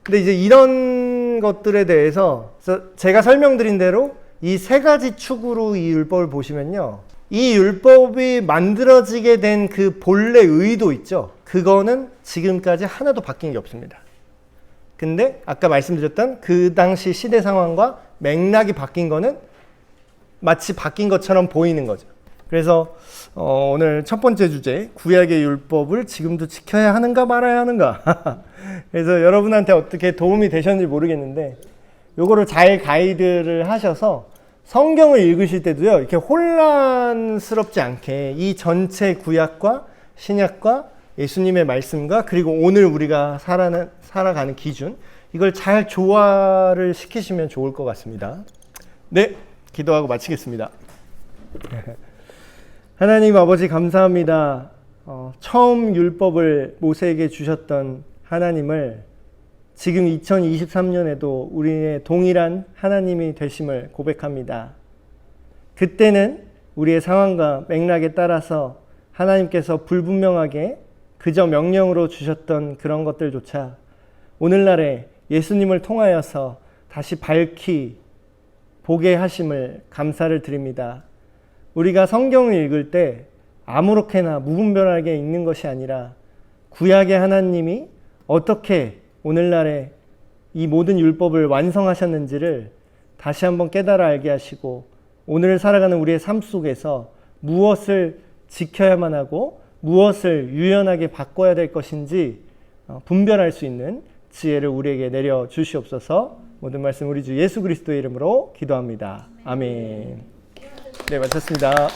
근데 이제 이런 것들에 대해서 제가 설명드린 대로 이 세 가지 축으로 이 율법을 보시면요. 이 율법이 만들어지게 된 그 본래 의도 있죠. 그거는 지금까지 하나도 바뀐 게 없습니다. 근데 아까 말씀드렸던 그 당시 시대 상황과 맥락이 바뀐 거는 마치 바뀐 것처럼 보이는 거죠. 그래서 오늘 첫 번째 주제, 구약의 율법을 지금도 지켜야 하는가 말아야 하는가. 그래서 여러분한테 어떻게 도움이 되셨는지 모르겠는데 요거를 잘 가이드를 하셔서 성경을 읽으실 때도요, 이렇게 혼란스럽지 않게 이 전체 구약과 신약과 예수님의 말씀과 그리고 오늘 우리가 살아가는 기준, 이걸 잘 조화를 시키시면 좋을 것 같습니다. 네, 기도하고 마치겠습니다. 하나님 아버지 감사합니다. 처음 율법을 모세에게 주셨던 하나님을 지금 2023년에도 우리의 동일한 하나님이 되심을 고백합니다. 그때는 우리의 상황과 맥락에 따라서 하나님께서 불분명하게 그저 명령으로 주셨던 그런 것들조차 오늘날에 예수님을 통하여서 다시 밝히 보게 하심을 감사를 드립니다. 우리가 성경을 읽을 때 아무렇게나 무분별하게 읽는 것이 아니라 구약의 하나님이 어떻게 오늘날에 이 모든 율법을 완성하셨는지를 다시 한번 깨달아 알게 하시고 오늘 살아가는 우리의 삶 속에서 무엇을 지켜야만 하고 무엇을 유연하게 바꿔야 될 것인지 분별할 수 있는 지혜를 우리에게 내려 주시옵소서. 모든 말씀 우리 주 예수 그리스도의 이름으로 기도합니다. 아멘. 네, 마쳤습니다.